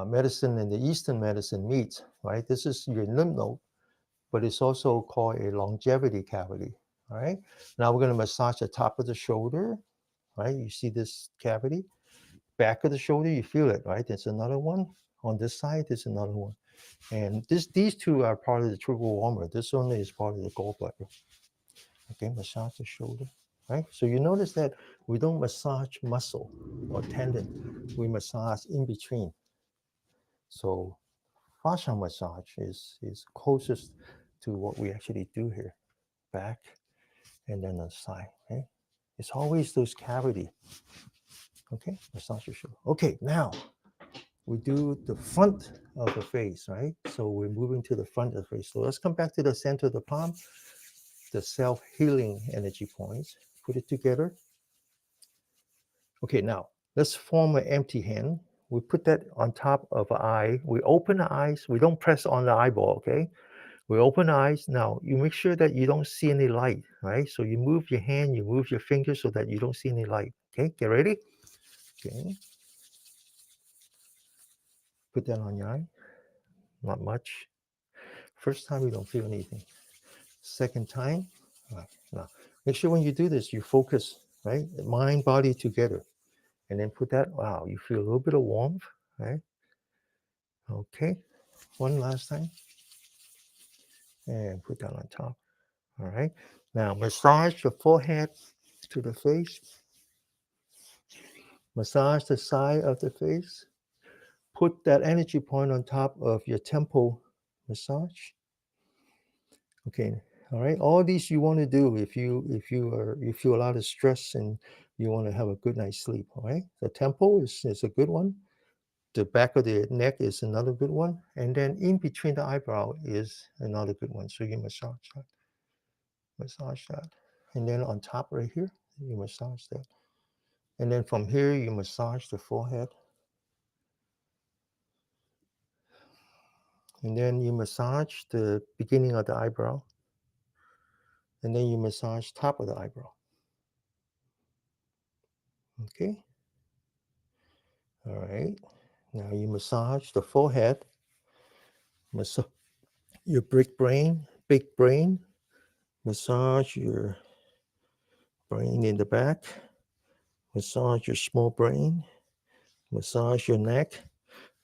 Speaker 1: medicine and the Eastern medicine meet, right? This is your lymph node, but it's also called a longevity cavity. All right. Now we're going to massage the top of the shoulder, right? You see this cavity, back of the shoulder, you feel it, right? There's another one on this side. There's another one. And these two are part of the triple warmer. This one is part of the gallbladder. Okay, massage the shoulder, right? So you notice that we don't massage muscle or tendon. We massage in between. So fascia massage is closest to what we actually do here. Back and then the side, right? It's always those cavity. Okay, massage your shoulder. Okay, now we do the front of the face, right? So we're moving to the front of the face. So let's come back to the center of the palm, the self-healing energy points. Put it together. Okay, now let's form an empty hand. We put that on top of an eye. We open the eyes. We don't press on the eyeball, okay? We open the eyes. Now, you make sure that you don't see any light, right? So you move your hand, you move your fingers so that you don't see any light, okay? Get ready? Okay. Put that on your eye. Not much. First time, you don't feel anything. Second time, right. Now, make sure when you do this, you focus, right? Mind, body together. And then put that, wow, you feel a little bit of warmth, right? Okay. One last time. And put that on top. All right. Now, massage the forehead to the face. Massage the side of the face. Put that energy point on top of your temple massage. Okay. All right. All these you want to do if you feel a lot of stress and you want to have a good night's sleep. All right. The temple is a good one. The back of the neck is another good one. And then in between the eyebrow is another good one. So you massage that. Massage that. And then on top right here, you massage that. And then from here, you massage the forehead. And then you massage the beginning of the eyebrow. And then you massage top of the eyebrow. Okay. All right. Now you massage the forehead. Massage your big brain. Massage your brain in the back. Massage your small brain. Massage your neck.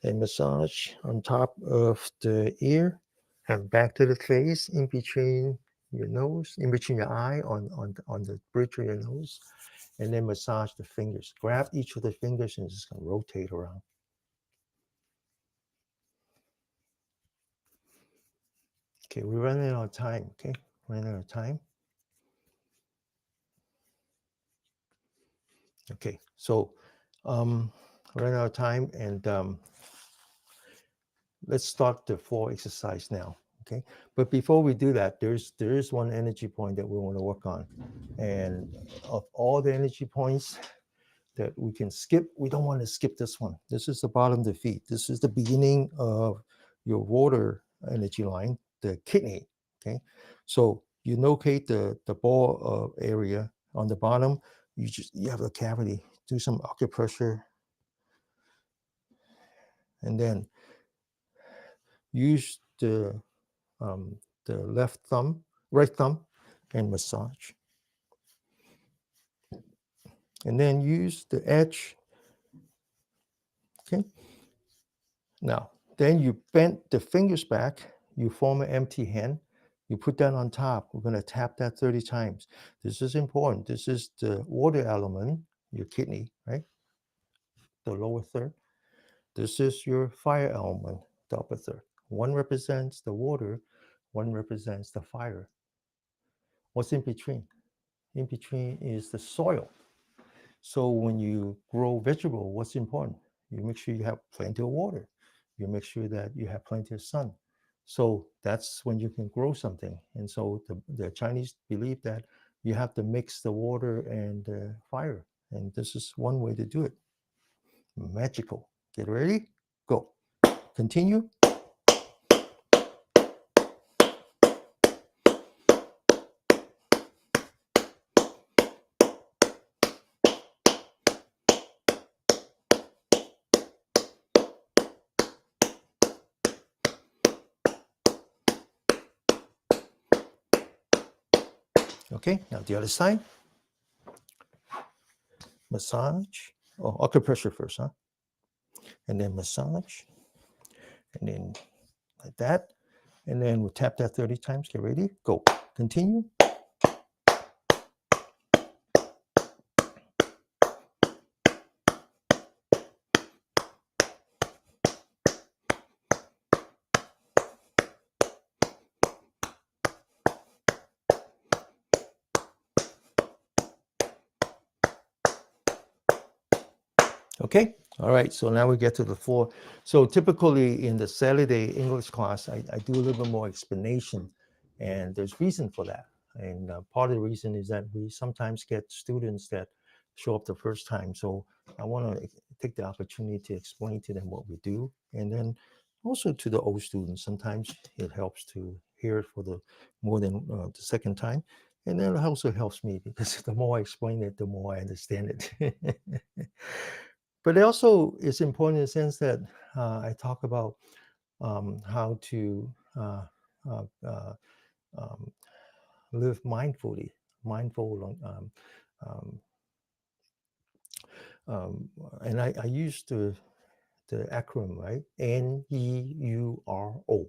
Speaker 1: And massage on top of the ear. And back to the face, in between your nose, in between your eye, on the bridge of your nose. And then massage the fingers. Grab each of the fingers and just rotate around. Okay, we're running out of time. Okay, running out of time. Okay, so running out of time, and let's start the floor exercise now. Okay, but before we do that, there is one energy point that we want to work on, and of all the energy points that we can skip, we don't want to skip this one. This is the bottom of the feet. This is the beginning of your water energy line, the kidney. Okay, so you locate the ball area on the bottom. You have a cavity. Do some acupressure, and then use the right thumb, and massage. And then use the edge. Okay. Now, then you bend the fingers back. You form an empty hand. You put that on top. We're going to tap that 30 times. This is important. This is the water element, your kidney, right? The lower third. This is your fire element, the upper third. One represents the water, one represents the fire. What's in between? In between is the soil. So when you grow vegetable, what's important? You make sure you have plenty of water. You make sure that you have plenty of sun. So that's when you can grow something. And so the Chinese believe that you have to mix the water and the fire. And this is one way to do it. Magical. Get ready? Go. Continue. Okay, now the other side. Massage. Oh, acupressure first, huh? And then massage. And then like that. And then we'll tap that 30 times. Get ready, go. Continue. Okay, all right, so now we get to the floor. So typically in the Saturday English class, I do a little bit more explanation, and there's reason for that. And part of the reason is that we sometimes get students that show up the first time. So I want to take the opportunity to explain to them what we do. And then also to the old students, sometimes it helps to hear it for the more than the second time. And then it also helps me because the more I explain it, the more I understand it. But it also is important in the sense that I talk about how to um, live mindfully, mindful. Um, and I use the acronym, right? NEURO.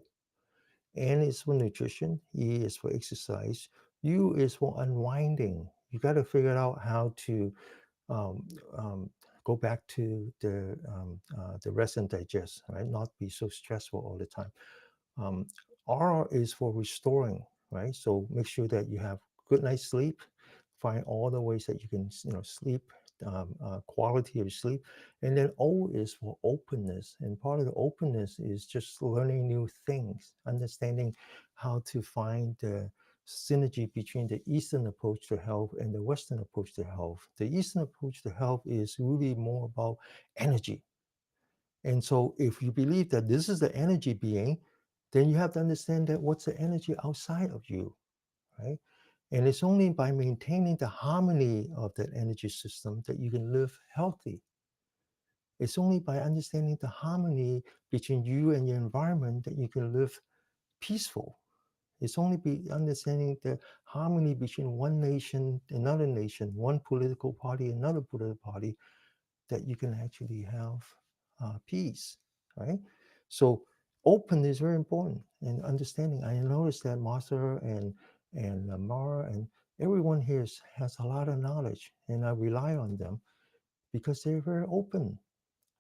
Speaker 1: N is for nutrition, E is for exercise, U is for unwinding. You got to figure out how to um, um, go back to the rest and digest, right? Not be so stressful all the time. Um, R is for restoring, right? So make sure that you have good night's sleep. Find all the ways that you can, sleep, quality of sleep. And then O is for openness. And part of the openness is just learning new things, understanding how to find the synergy between the Eastern approach to health and the Western approach to health. The Eastern approach to health is really more about energy. And so if you believe that this is the energy being, then you have to understand that what's the energy outside of you, right? And it's only by maintaining the harmony of that energy system that you can live healthy. It's only by understanding the harmony between you and your environment that you can live peaceful. It's only by understanding the harmony between one nation, another nation, one political party, another political party, that you can actually have peace, right? So open is very important and understanding. I noticed that Martha and Mara and everyone here has a lot of knowledge, and I rely on them because they're very open,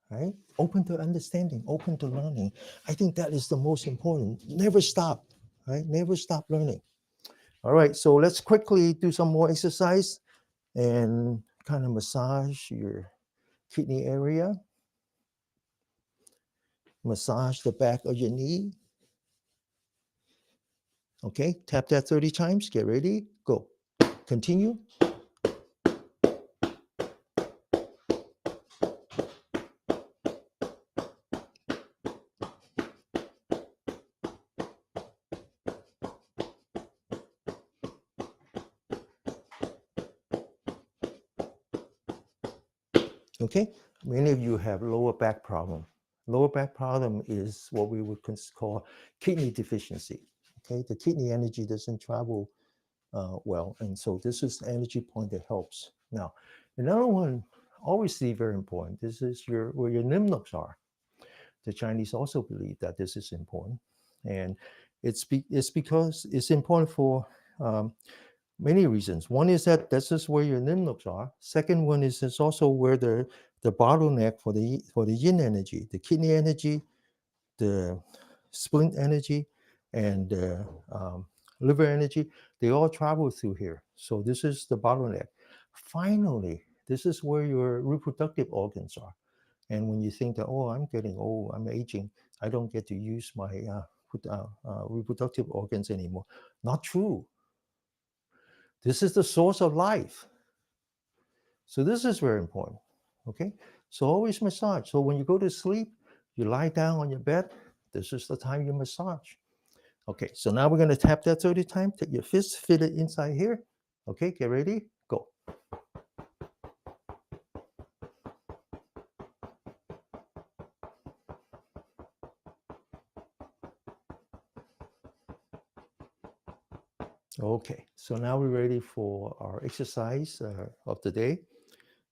Speaker 1: right? Open to understanding, open to learning. I think that is the most important. Never stop, right? Never stop learning. All right, so let's quickly do some more exercise and kind of massage your kidney area. Massage the back of your knee. Okay, tap that 30 times. Get ready, go. Continue. Okay, many of you have lower back problem. Lower back problem is what we would call kidney deficiency. Okay, the kidney energy doesn't travel well, and so this is the energy point that helps. Now, another one, obviously very important. This is where your lymph nodes are. The Chinese also believe that this is important, and it's because it's important for many reasons. One is that this is where your lymph nodes are. Second one is it's also where the bottleneck for the yin energy, the kidney energy, the splint energy, and the liver energy. They all travel through here. So this is the bottleneck. Finally, this is where your reproductive organs are. And when you think that, oh, I'm getting old, I'm aging, I don't get to use my reproductive organs anymore. Not true. This is the source of life. So this is very important. Okay. So always massage. So when you go to sleep, you lie down on your bed. This is the time you massage. Okay. So now we're going to tap that 30 times. Take your fist, fit it inside here. Okay. Get ready. Go. Okay. So now we're ready for our exercise of the day.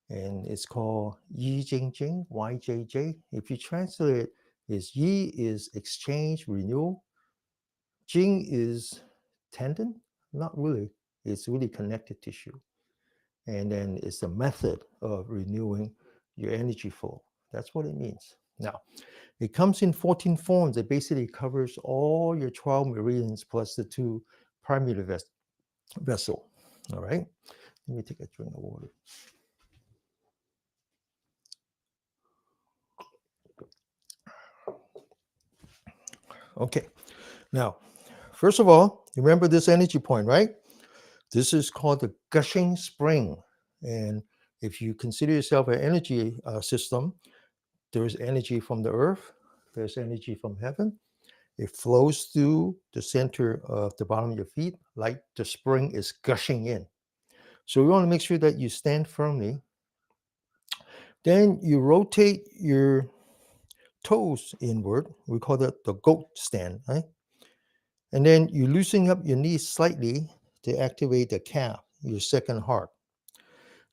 Speaker 1: And it's called Yi Jing Jing, YJJ. If you translate it, is Yi is exchange, renewal. Jing is tendon, not really. It's really connected tissue. And then it's a method of renewing your energy flow. That's what it means. Now, it comes in 14 forms. It basically covers all your 12 meridians plus the 2 primary vessel. All right. Let me take a drink of water. Okay. Now, first of all, remember this energy point, right? This is called the gushing spring. And if you consider yourself an energy system, there's energy from the earth, there's energy from heaven. It flows through the center of the bottom of your feet like the spring is gushing in. So we want to make sure that you stand firmly. Then you rotate your toes inward. We call that the goat stand, right? And then you loosen up your knees slightly to activate the calf, your second heart.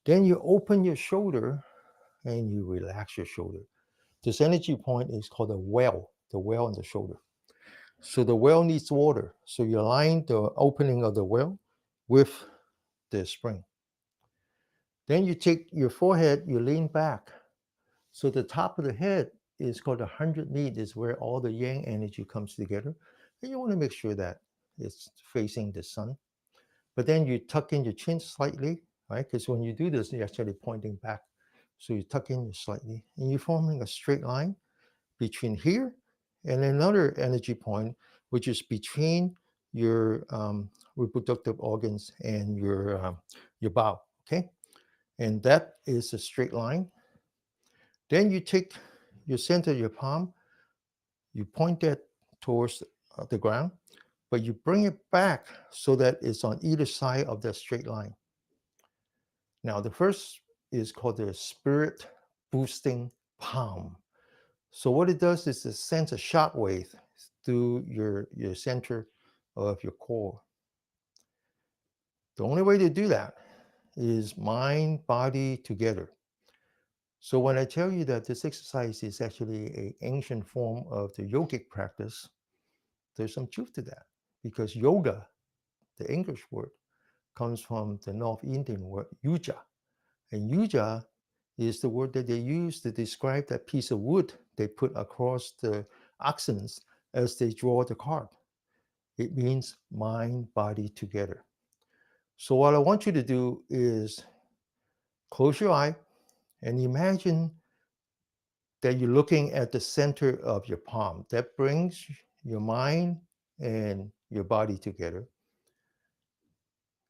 Speaker 1: Then you open your shoulder and you relax your shoulder. This energy point is called the well in the shoulder. So the well needs water. So you align the opening of the well with the spring. Then you take your forehead, you lean back. So the top of the head is called the 100 knee, is where all the yang energy comes together. And you want to make sure that it's facing the sun. But then you tuck in your chin slightly, right? Because when you do this, you're actually pointing back. So you tuck in slightly, and you're forming a straight line between here and another energy point, which is between your reproductive organs and your bowel, okay? And that is a straight line. Then you take your center of your palm, you point that towards the ground, but you bring it back so that it's on either side of that straight line. Now, the first is called the spirit boosting palm. So what it does is it sends a shock wave through your center of your core. The only way to do that is mind, body together. So when I tell you that this exercise is actually an ancient form of the yogic practice, there's some truth to that, because yoga, the English word, comes from the North Indian word yuja. And yuja is the word that they use to describe that piece of wood they put across the oxens as they draw the cart. It means mind, body together. So what I want you to do is close your eye and imagine that you're looking at the center of your palm. That brings your mind and your body together.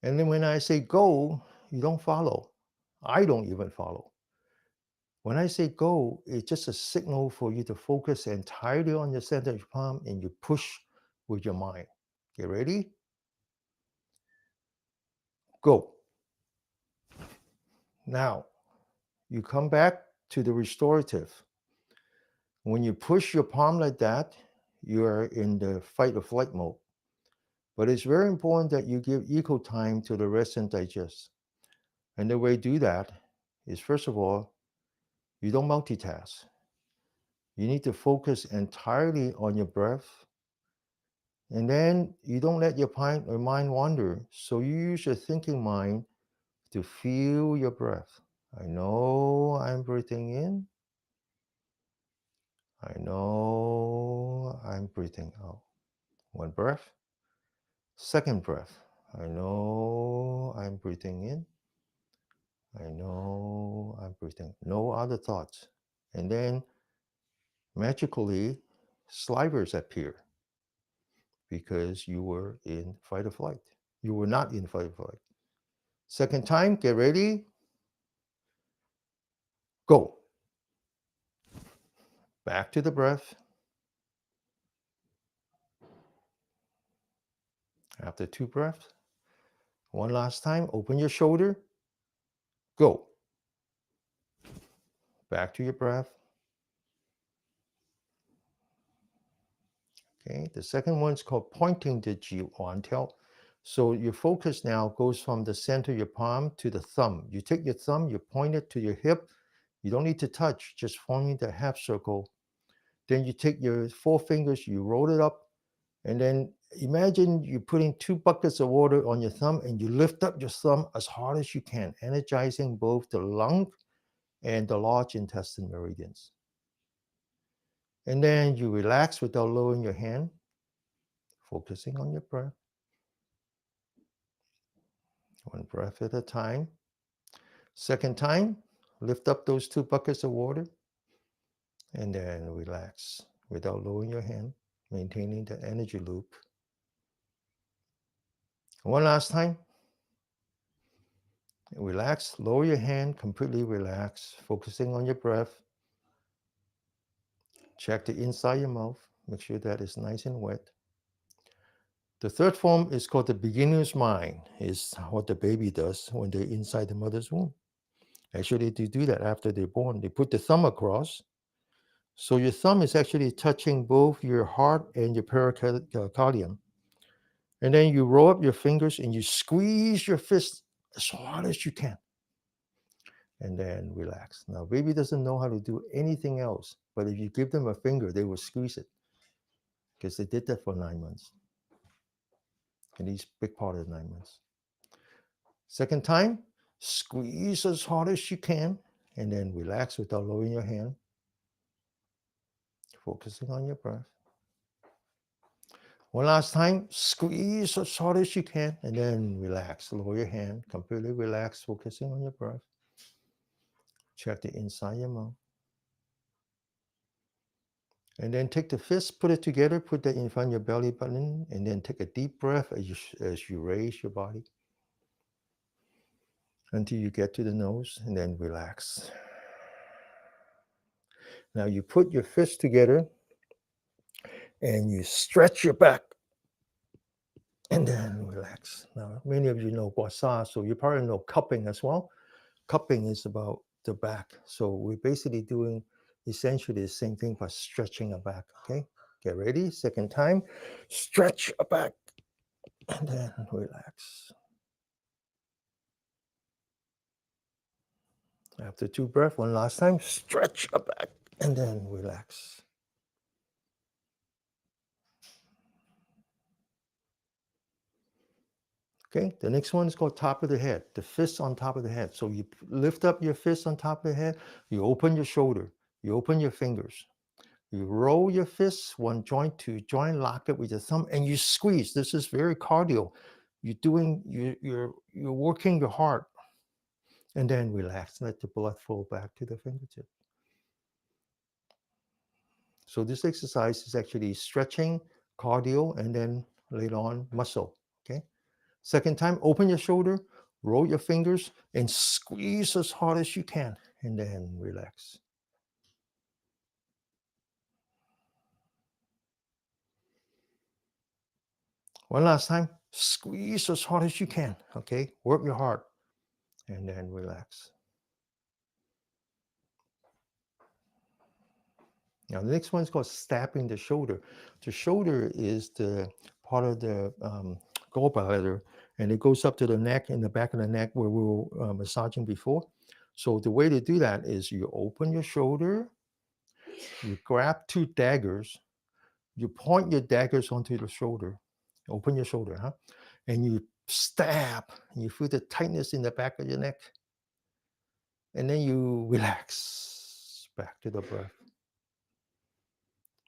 Speaker 1: And then when I say go, you don't follow. I don't even follow. When I say go, it's just a signal for you to focus entirely on your center of your palm and you push with your mind. Get ready? Go. Now, you come back to the restorative. When you push your palm like that, you're in the fight or flight mode. But it's very important that you give equal time to the rest and digest. And the way you do that is, first of all, you don't multitask. You need to focus entirely on your breath. And then you don't let your mind wander. So you use your thinking mind to feel your breath. I know I'm breathing in. I know I'm breathing out. One breath. Second breath. I know I'm breathing in. I know I'm breathing. No other thoughts. And then magically, slivers appear because you were in fight or flight. You were not in fight or flight. Second time, get ready. Go. Back to the breath. After 2 breaths, one last time, open your shoulder. Go. Back to your breath. Okay, the second one is called pointing the Ji Wan Tiao. So your focus now goes from the center of your palm to the thumb. You take your thumb, you point it to your hip. You don't need to touch, just forming the half circle. Then you take your 4 fingers, you roll it up, and then imagine you're putting 2 buckets of water on your thumb and you lift up your thumb as hard as you can, energizing both the lung and the large intestine meridians. And then you relax without lowering your hand, focusing on your breath. One breath at a time. Second time, lift up those 2 buckets of water and then relax without lowering your hand, maintaining the energy loop. One last time. Relax, lower your hand, completely relax, focusing on your breath. Check the inside of your mouth, make sure that is nice and wet. The third form is called the beginner's mind, is what the baby does when they're inside the mother's womb. Actually, they do that after they're born. They put the thumb across. So your thumb is actually touching both your heart and your pericardium. And then you roll up your fingers and you squeeze your fist as hard as you can. And then relax. Now, baby doesn't know how to do anything else, but if you give them a finger, they will squeeze it because they did that for 9 months. And he's a big part of the 9 months. Second time, squeeze as hard as you can, and then relax without lowering your hand, focusing on your breath. One last time, squeeze as hard as you can, and then relax. Lower your hand, completely relax, focusing on your breath. Check the inside of your mouth. And then take the fist, put it together, put that in front of your belly button, and then take a deep breath as you raise your body until you get to the nose, and then relax. Now you put your fists together and you stretch your back and then relax. Now, many of you know Bossa, so you probably know cupping as well. Cupping is about the back. So we're basically doing essentially the same thing by stretching our back, okay? Get ready, second time. Stretch your back and then relax. After 2 breaths, one last time. Stretch your back and then relax. Okay, the next one is called top of the head, the fist on top of the head. So you lift up your fist on top of the head, you open your shoulder, you open your fingers, you roll your fists one joint to joint, lock it with your thumb, and you squeeze. This is very cardio. You're working your heart, and then relax. Let the blood flow back to the fingertip. So this exercise is actually stretching, cardio, and then later on muscle. Okay. Second time, open your shoulder, roll your fingers, and squeeze as hard as you can, and then relax. One last time, squeeze as hard as you can, okay? Work your heart, and then relax. Now, the next one is called stabbing the shoulder. The shoulder is the part of the gallbladder, and it goes up to the neck and the back of the neck where we were massaging before. So the way to do that is you open your shoulder, you grab 2 daggers, you point your daggers onto the shoulder, open your shoulder, huh? And you stab, and you feel the tightness in the back of your neck. And then you relax back to the breath.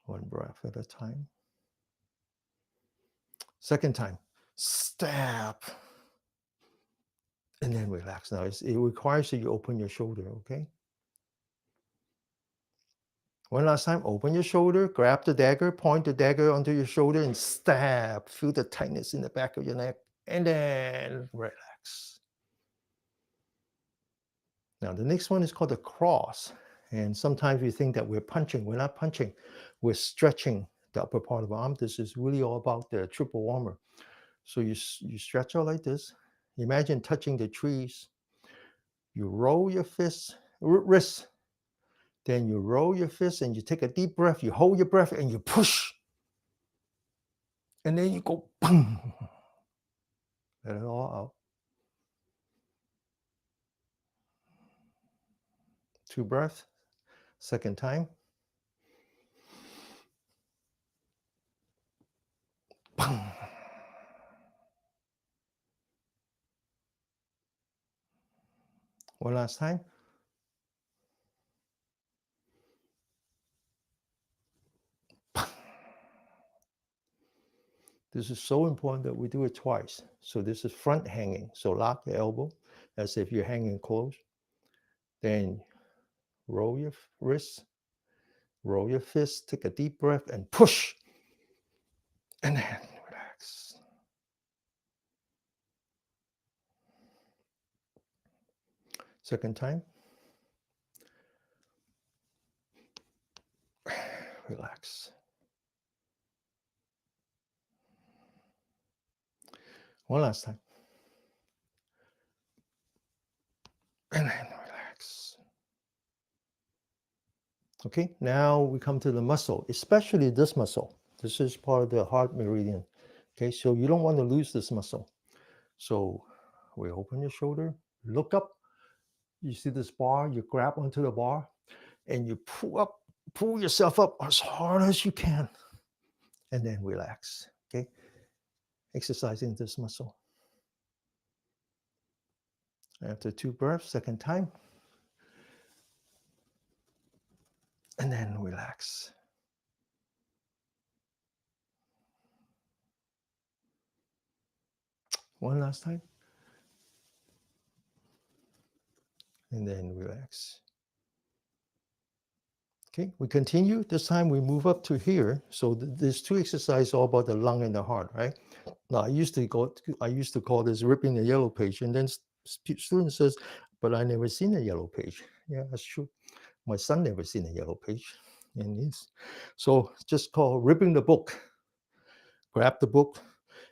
Speaker 1: One breath at a time. Second time, stab. And then relax. Now, it requires that you open your shoulder, okay? One last time, open your shoulder, grab the dagger, point the dagger onto your shoulder, and stab. Feel the tightness in the back of your neck, and then relax. Now, the next one is called the cross. And sometimes we think that we're punching. We're not punching. We're stretching the upper part of the arm. This is really all about the triple warmer. So you stretch out like this. Imagine touching the trees. You roll your fists, wrists. Then you roll your fists and you take a deep breath. You hold your breath and you push. And then you go, boom. Let it all out. 2 breaths. Second time. One last time. This is so important that we do it twice. So this is front hanging. So lock the elbow as if you're hanging close. Then roll your wrist, roll your fist, take a deep breath and push. And then relax. Second time. Relax. One last time. And then relax. Okay, now we come to the muscle, especially this muscle. This is part of the heart meridian. Okay, so you don't want to lose this muscle. So we open your shoulder, look up. You see this bar, you grab onto the bar and you pull yourself up as hard as you can. And then relax. Okay, exercising this muscle. After 2 breaths, second time. And then relax. One last time. And then relax. Okay, we continue. This time we move up to here. So there's 2 exercises all about the lung and the heart, right? Now I used to call this ripping the yellow page, and then student says, "But I never seen a yellow page." Yeah, that's true. My son never seen a yellow page, and it's so just call ripping the book. Grab the book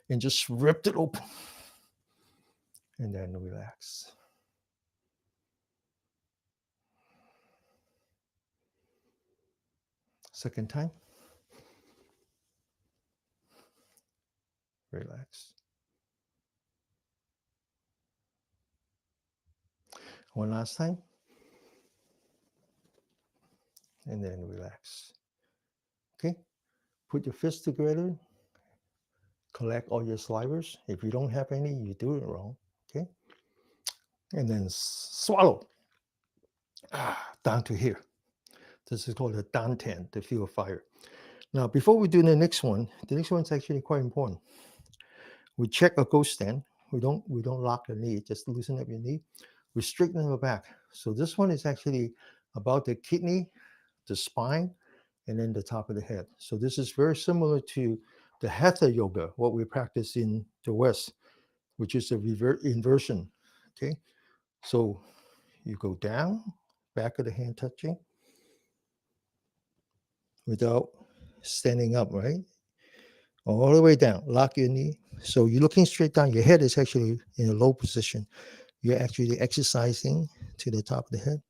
Speaker 1: and just rip it open, and then relax. Second time. Relax. One last time. And then relax. Okay. Put your fists together. Collect all your slivers. If you don't have any, you do it wrong. Okay. And then swallow. Down to here. This is called the dantian, the field of fire. Now, before we do the next one's actually quite important. We check a ghost stand. We don't lock the knee, just loosen up your knee. We straighten the back. So this one is actually about the kidney, the spine, and then the top of the head. So this is very similar to the hatha yoga, what we practice in the West, which is a inversion. Okay, so you go down, back of the hand touching, without standing up, right? All the way down, lock your knee. So you're looking straight down. Your head is actually in a low position. You're actually exercising to the top of the head.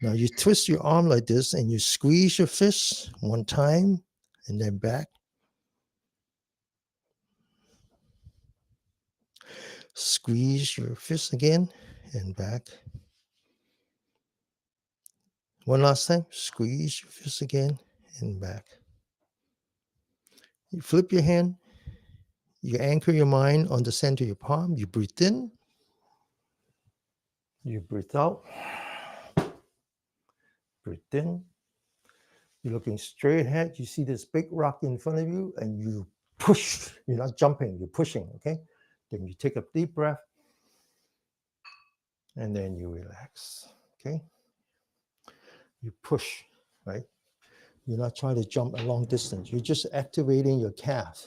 Speaker 1: Now you twist your arm like this and you squeeze your fist one time and then back. Squeeze your fist again and back. One last time. Squeeze your fist again and back. You flip your hand. You anchor your mind on the center of your palm. You breathe in. You breathe out. Breathe in. You're looking straight ahead. You see this big rock in front of you and you push. You're not jumping, you're pushing, okay? Then you take a deep breath and then you relax, okay? You push, right? You're not trying to jump a long distance. You're just activating your calf.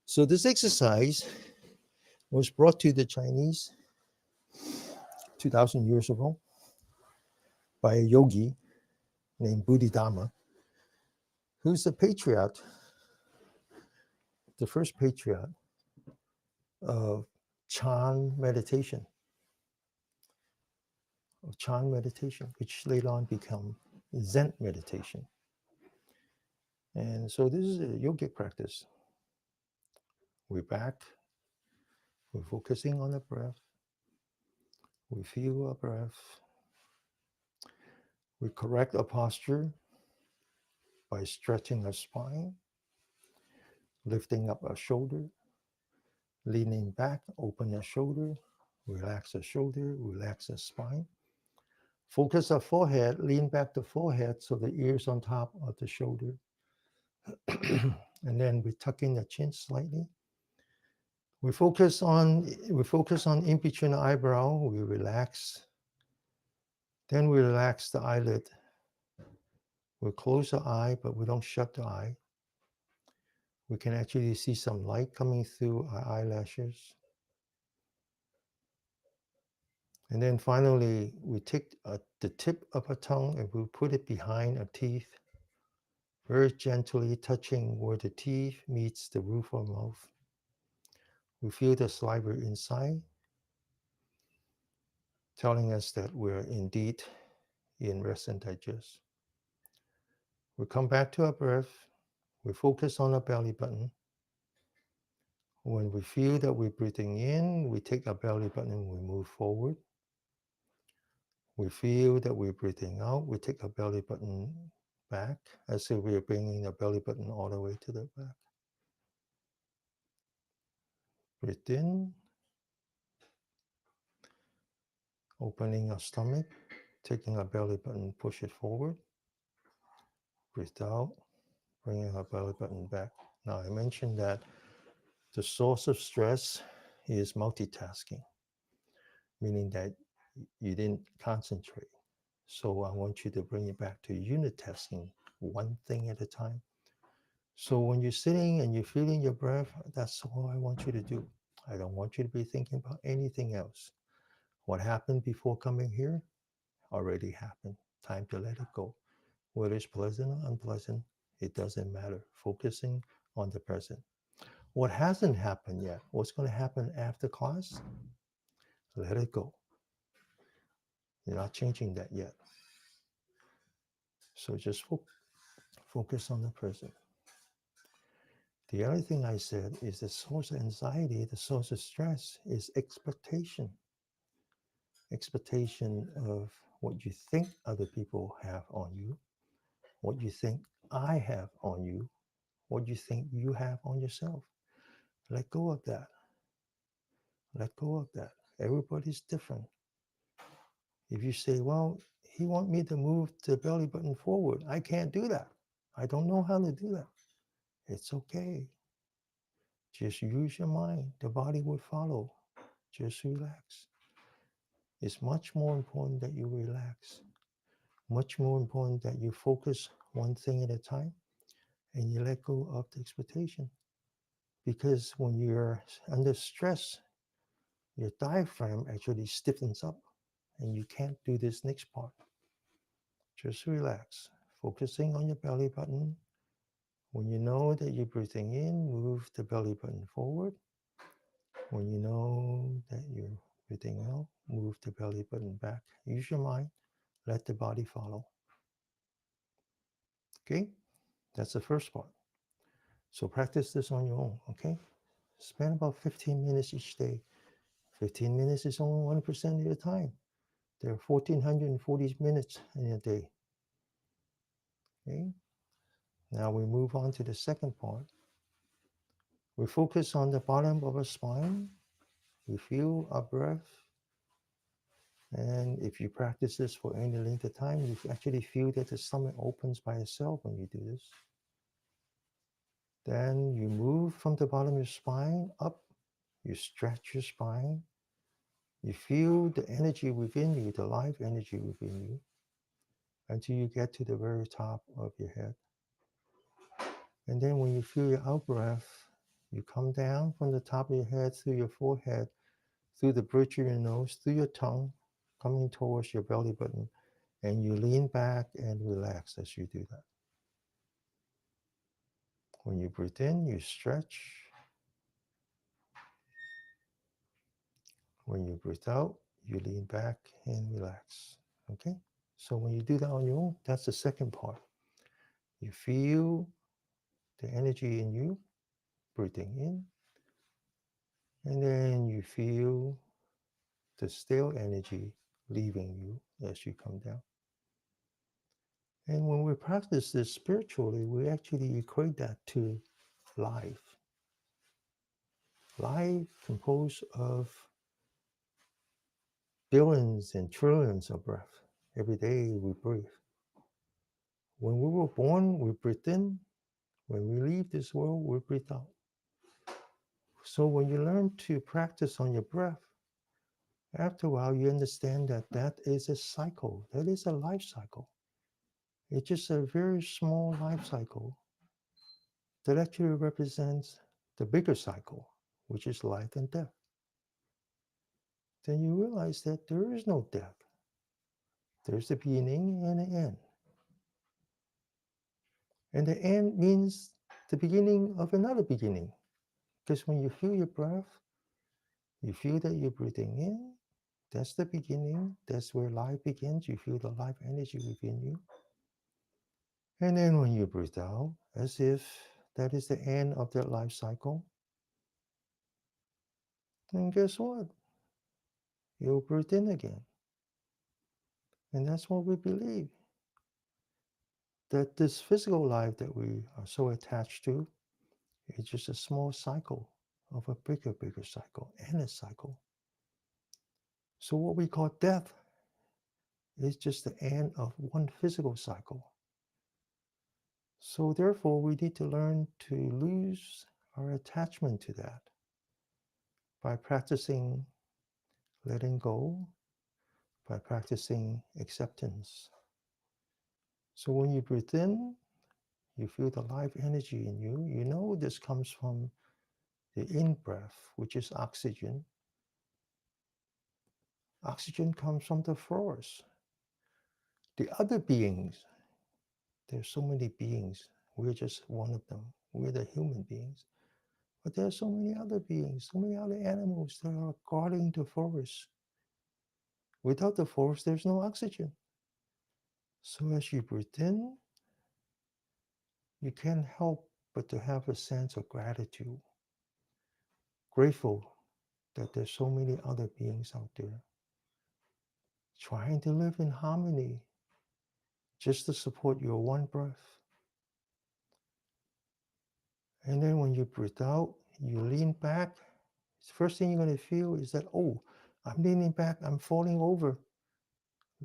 Speaker 1: So this exercise was brought to the Chinese 2,000 years ago by a yogi named Bodhidharma, who's the patriarch, the first patriarch of Chan meditation, which later on became Zen meditation. And so this is a yogic practice. We're back, we're focusing on the breath, we feel our breath, we correct our posture by stretching our spine, lifting up our shoulder, leaning back, open the shoulder, relax the shoulder, relax the spine. Focus our forehead, lean back the forehead so the ears on top of the shoulder. And then we tuck in the chin slightly. We focus on in between the eyebrow, we relax. Then we relax the eyelid. We close the eye, but we don't shut the eye. We can actually see some light coming through our eyelashes. And then finally, we take the tip of our tongue and we put it behind our teeth, very gently touching where the teeth meets the roof of our mouth. We feel the saliva inside, telling us that we're indeed in rest and digest. We come back to our breath. We focus on our belly button. When we feel that we're breathing in, we take our belly button and we move forward. We feel that we're breathing out, we take our belly button back as if we're bringing the belly button all the way to the back. Breathe in, opening our stomach, taking our belly button, push it forward. Breathe out, bringing our belly button back. Now, I mentioned that the source of stress is multitasking, meaning that you didn't concentrate. So I want you to bring it back to unit tasking, one thing at a time. So when you're sitting and you're feeling your breath, that's all I want you to do. I don't want you to be thinking about anything else. What happened before coming here already happened. Time to let it go. Whether it's pleasant or unpleasant, it doesn't matter. Focusing on the present. What hasn't happened yet, what's going to happen after class, let it go. You're not changing that yet. So just focus on the present. The other thing I said is the source of anxiety, the source of stress is expectation. Expectation of what you think other people have on you, what you think I have on you, what you think you have on yourself. Let go of that. Let go of that. Everybody's different. If you say, well, he wants me to move the belly button forward, I can't do that. I don't know how to do that. It's okay. Just use your mind. The body will follow. Just relax. It's much more important that you relax. Much more important that you focus one thing at a time and you let go of the expectation. Because when you're under stress, your diaphragm actually stiffens up and you can't do this next part. Just relax, focusing on your belly button. When you know that you're breathing in, move the belly button forward. When you know that you're breathing out, move the belly button back. Use your mind, let the body follow. Okay, that's the first part. So practice this on your own, okay? Spend about 15 minutes each day. 15 minutes is only 1% of your time. There are 1,440 minutes in a day. Okay? Now we move on to the second part. We focus on the bottom of our spine. We feel our breath. And if you practice this for any length of time, you actually feel that the stomach opens by itself when you do this. Then you move from the bottom of your spine up. You stretch your spine. You feel the energy within you, the life energy within you, until you get to the very top of your head. And then when you feel your out breath, you come down from the top of your head through your forehead, through the bridge of your nose, through your tongue, coming towards your belly button, and you lean back and relax as you do that. When you breathe in, you stretch. When you breathe out, you lean back and relax. Okay? So when you do that on your own, that's the second part. You feel the energy in you, breathing in, and then you feel the still energy leaving you as you come down. And when we practice this spiritually, we actually equate that to life. Life composed of billions and trillions of breath. Every day we breathe. When we were born, we breathe in. When we leave this world, we breathe out. So when you learn to practice on your breath, after a while, you understand that that is a cycle. That is a life cycle. It's just a very small life cycle that actually represents the bigger cycle, which is life and death. Then you realize that there is no death. There's a beginning and an end. And the end means the beginning of another beginning. Because when you feel your breath, you feel that you're breathing in. That's the beginning. That's where life begins. You feel the life energy within you. And then when you breathe out, as if that is the end of that life cycle, then guess what? You'll breathe in again. And that's what we believe. That this physical life that we are so attached to is just a small cycle of a bigger cycle and a cycle. So what we call death is just the end of one physical cycle. So therefore, we need to learn to lose our attachment to that by practicing letting go, by practicing acceptance. So when you breathe in, you feel the life energy in you. You know this comes from the in-breath, which is oxygen. Oxygen comes from the forest. The other beings, there's so many beings. We're just one of them. We're the human beings. But there are so many other beings, so many other animals that are guarding the forest. Without the forest, there's no oxygen. So as you breathe in, you can't help but to have a sense of gratitude. Grateful that there's so many other beings out there trying to live in harmony just to support your one breath. And then when you breathe out, you lean back. The first thing you're going to feel is that, oh, I'm leaning back, I'm falling over.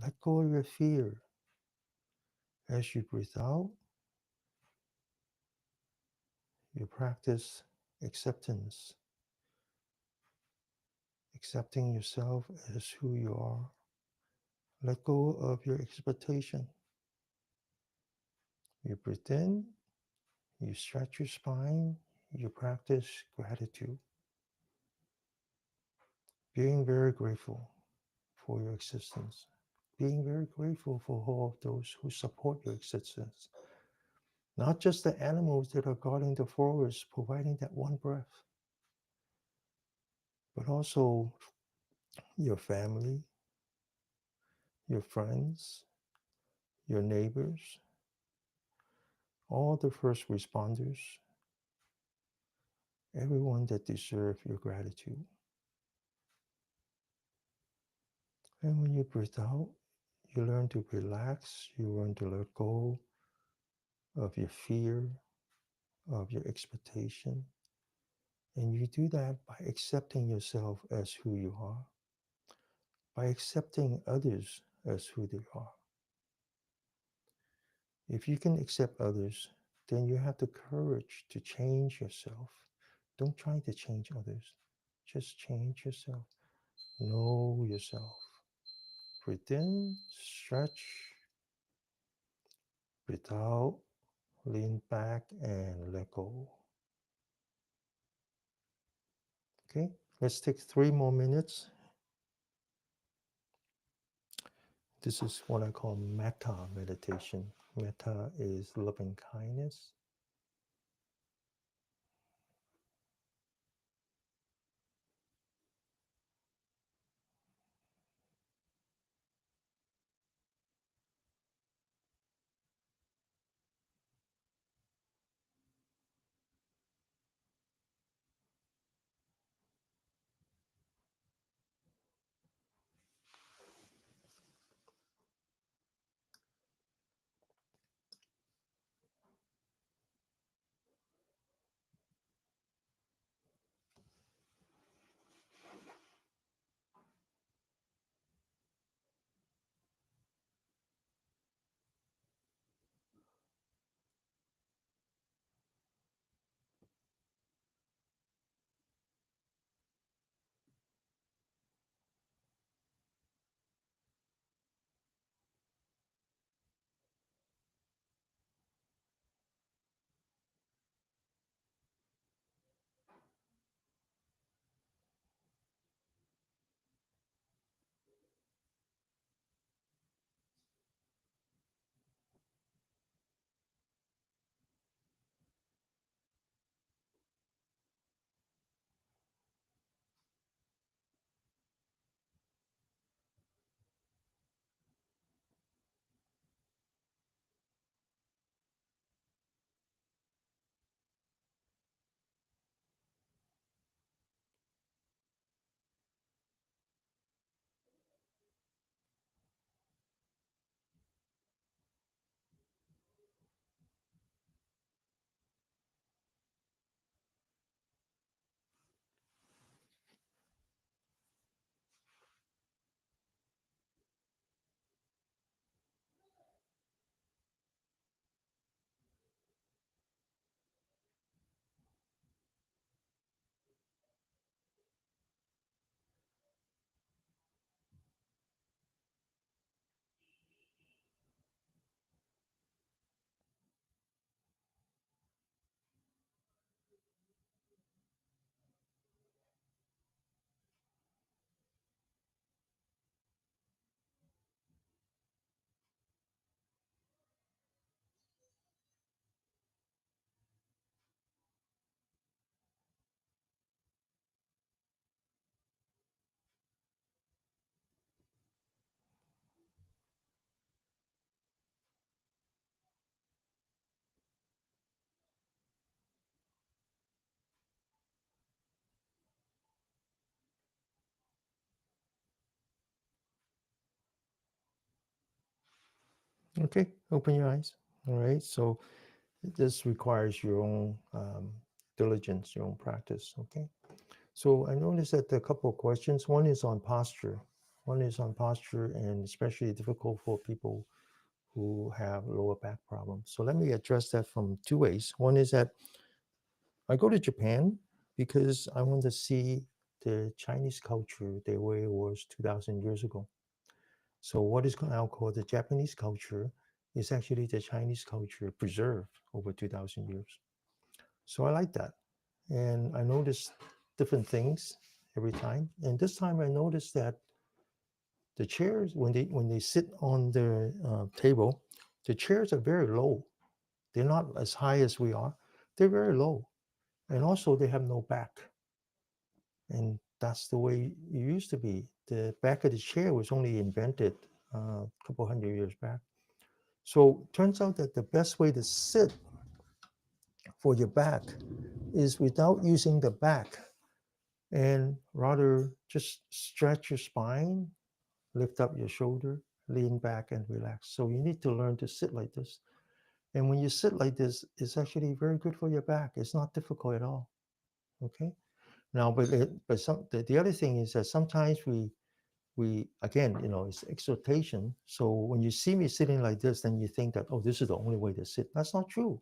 Speaker 1: Let go of your fear. As you breathe out, you practice acceptance, accepting yourself as who you are. Let go of your expectation. You breathe in, you stretch your spine, you practice gratitude, being very grateful for your existence, being very grateful for all of those who support your existence. Not just the animals that are guarding the forest, providing that one breath, but also your family, your friends, your neighbors, all the first responders, everyone that deserves your gratitude. And when you breathe out, you learn to relax, you learn to let go of your fear, of your expectation. And you do that by accepting yourself as who you are, by accepting others as who they are. If you can accept others, then you have the courage to change yourself. Don't try to change others. Just change yourself. Know yourself. Breathe in, stretch. Breathe out, lean back, and let go. Okay, let's take 3 more minutes. This is what I call metta meditation. Metta is loving kindness. Okay, open your eyes. All right. So this requires your own diligence, your own practice. Okay. So I noticed that there are a couple of questions. One is on posture. One is on posture, and especially difficult for people who have lower back problems. So let me address that from two ways. One is that I go to Japan because I want to see the Chinese culture the way it was 2,000 years ago. So what is now called the Japanese culture is actually the Chinese culture preserved over 2,000 years. So I like that. And I noticed different things every time. And this time I noticed that the chairs, when they sit on the table, the chairs are very low. They're not as high as we are. They're very low. And also they have no back. And that's the way it used to be. The back of the chair was only invented a couple hundred years back. So it turns out that the best way to sit for your back is without using the back and rather just stretch your spine, lift up your shoulder, lean back and relax. So you need to learn to sit like this. And when you sit like this, it's actually very good for your back. It's not difficult at all. Okay. Now, the other thing is that sometimes we again, it's exhortation. So when you see me sitting like this, then you think that, oh, this is the only way to sit. That's not true.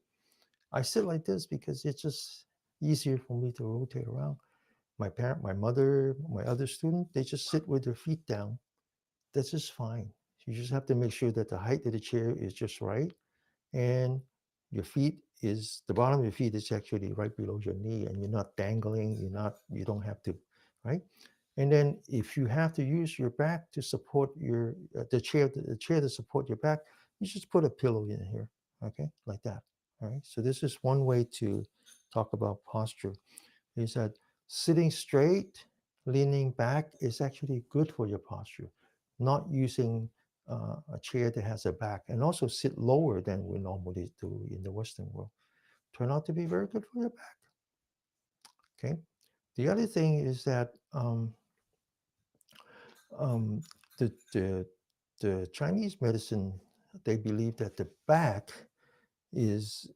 Speaker 1: I sit like this because it's just easier for me to rotate around. My mother, my other student, they just sit with their feet down. That's just fine. You just have to make sure that the height of the chair is just right, and your feet is the bottom of your feet is actually right below your knee, and you're not dangling. You don't have to, right? And then if you have to use your back to support the chair to support your back, you just put a pillow in here, okay, like that. All right. So this is one way to talk about posture. Is that sitting straight, leaning back is actually good for your posture. Not using a chair that has a back, and also sit lower than we normally do in the Western world. Turn out to be very good for your back. Okay. The other thing is that um, the, the, the Chinese medicine, they believe that the back is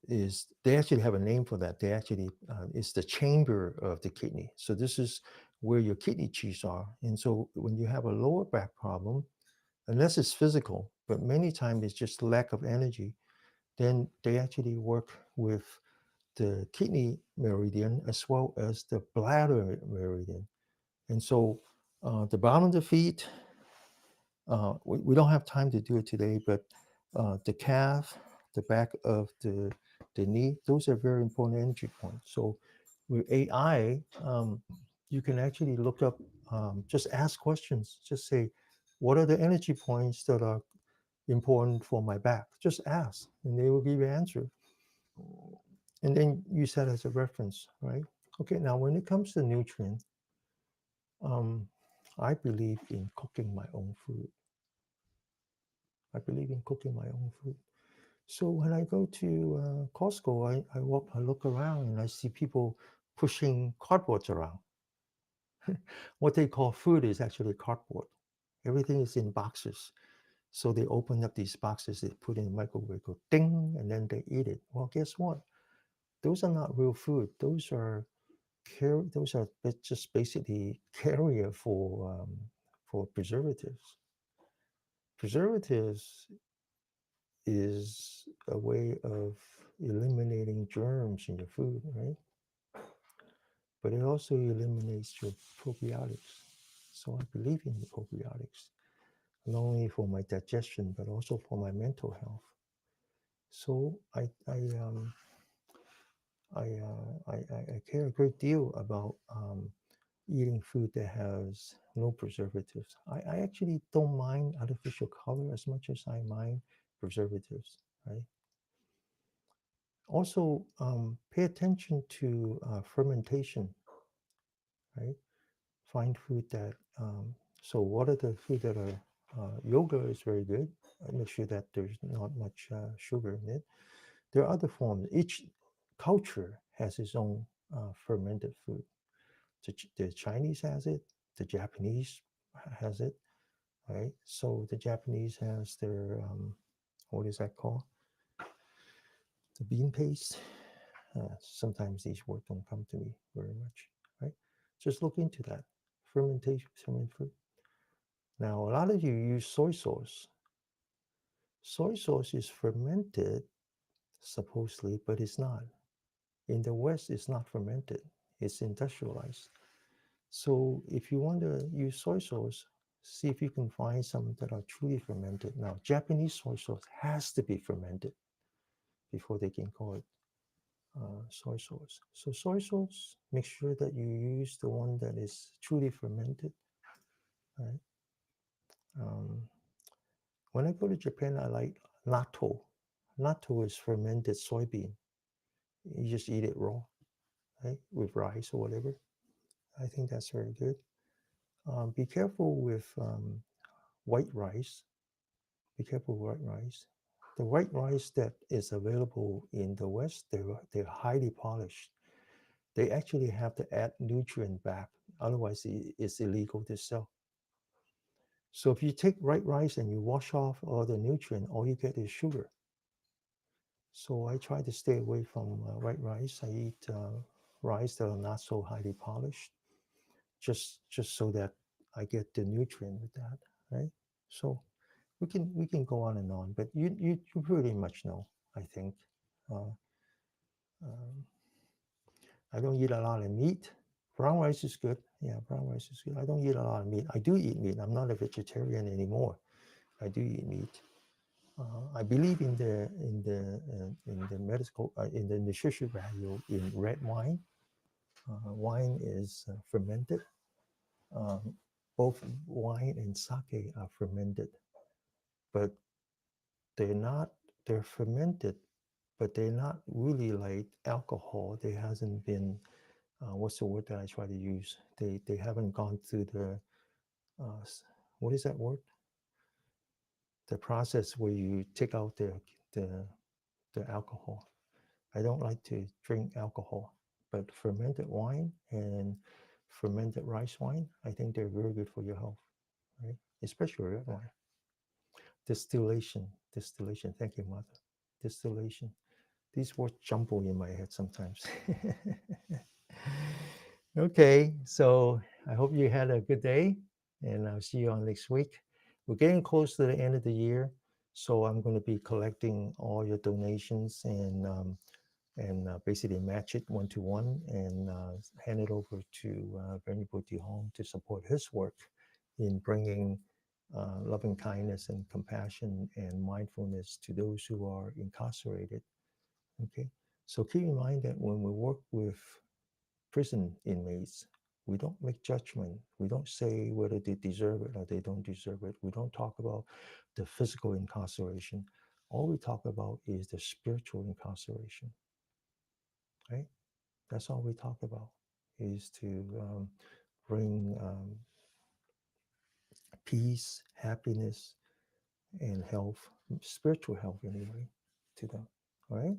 Speaker 1: they actually have a name for that. They actually it's the chamber of the kidney. So this is where your kidney cheese are. And so when you have a lower back problem, unless it's physical, but many times it's just lack of energy, then they actually work with the kidney meridian as well as the bladder meridian. And so the bottom of the feet, we don't have time to do it today, but the calf, the back of the knee, those are very important energy points. So with AI, you can actually look up, just ask questions, just say, what are the energy points that are important for my back? Just ask, and they will give you an answer. And then use that as a reference, right? Okay, now when it comes to nutrient, um, I believe in cooking my own food. I believe in cooking my own food. So when I go to Costco, I look around and I see people pushing cardboards around. What they call food is actually cardboard. Everything is in boxes. So they open up these boxes, they put in the microwave, go ding, and then they eat it. Well, guess what? Those are not real food. Those are just basically carrier for preservatives. Preservatives is a way of eliminating germs in your food, right? But it also eliminates your probiotics. So I believe in the probiotics, not only for my digestion, but also for my mental health. So I care a great deal about eating food that has no preservatives. I actually don't mind artificial color as much as I mind preservatives, right? Also, pay attention to fermentation, right? Find food that, so what are the food that are, yogurt is very good. Make sure that there's not much sugar in it. There are other forms. Each culture has its own fermented food. The Chinese has it, the Japanese has it, right? So the Japanese has their what is that called? The bean paste. Sometimes these words don't come to me very much, right? Just look into that. Fermentation, ferment fruit. Now, a lot of you use soy sauce. Soy sauce is fermented, supposedly, but it's not. In the West, it's not fermented. It's industrialized. So if you want to use soy sauce, see if you can find some that are truly fermented. Now, Japanese soy sauce has to be fermented before they can call it soy sauce. So soy sauce, make sure that you use the one that is truly fermented. Right? Um, when I go to Japan, I like natto. Natto is fermented soybean. You just eat it raw, right, with rice or whatever. I think that's very good. Be careful with white rice. Be careful with white rice. The white rice that is available in the West, they're highly polished. They actually have to add nutrient back. Otherwise, it's illegal to sell. So if you take white rice and you wash off all the nutrient, all you get is sugar. So I try to stay away from white rice. I eat rice that are not so highly polished, just so that I get the nutrient with that, right? So we can go on, but you pretty much know, I think. Uh, um, I don't eat a lot of meat. Brown rice is good. Yeah, brown rice is good. I don't eat a lot of meat. I do eat meat. I'm not a vegetarian anymore. I do eat meat. I believe in the medical in the nutrition value in red wine. Wine is fermented. Both wine and sake are fermented, but they're not. They're fermented, but they're not really like alcohol. They hasn't been. What's the word that I try to use? They haven't gone through the. What is that word? The process where you take out the the alcohol. I don't like to drink alcohol, but fermented wine and fermented rice wine, I think they're very good for your health, right? Especially red wine. Distillation, distillation. Thank you, mother. Distillation. These words jumble in my head sometimes. Okay, so I hope you had a good day, and I'll see you on next week. We're getting close to the end of the year, so I'm going to be collecting all your donations and basically match it 1-to-1 and hand it over to Venerable Home to support his work in bringing loving kindness and compassion and mindfulness to those who are incarcerated. Okay, so keep in mind that when we work with prison inmates, we don't make judgment. We don't say whether they deserve it or they don't deserve it. We don't talk about the physical incarceration. All we talk about is the spiritual incarceration, right? That's all we talk about, is to bring peace, happiness, and health, spiritual health anyway, to them. All right.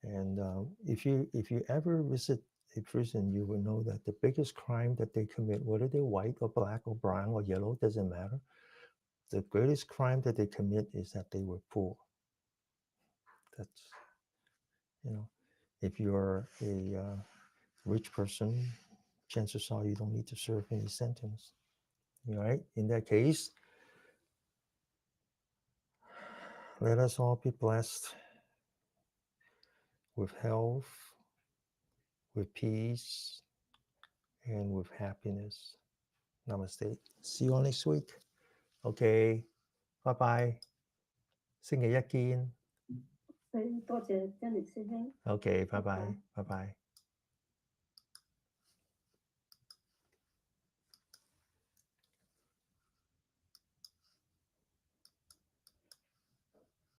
Speaker 1: And if you ever visit a prison, you will know that the biggest crime that they commit, whether they're white or black or brown or yellow, doesn't matter. The greatest crime that they commit is that they were poor. That's, you know, if you're a rich person, chances are you don't need to serve any sentence. All right. In that case, let us all be blessed with health, with peace, and with happiness. Namaste. See you all next week. Okay. Bye bye. 星期一見。
Speaker 2: 多謝 Janet 師兄。
Speaker 1: Okay. Bye bye. Bye bye.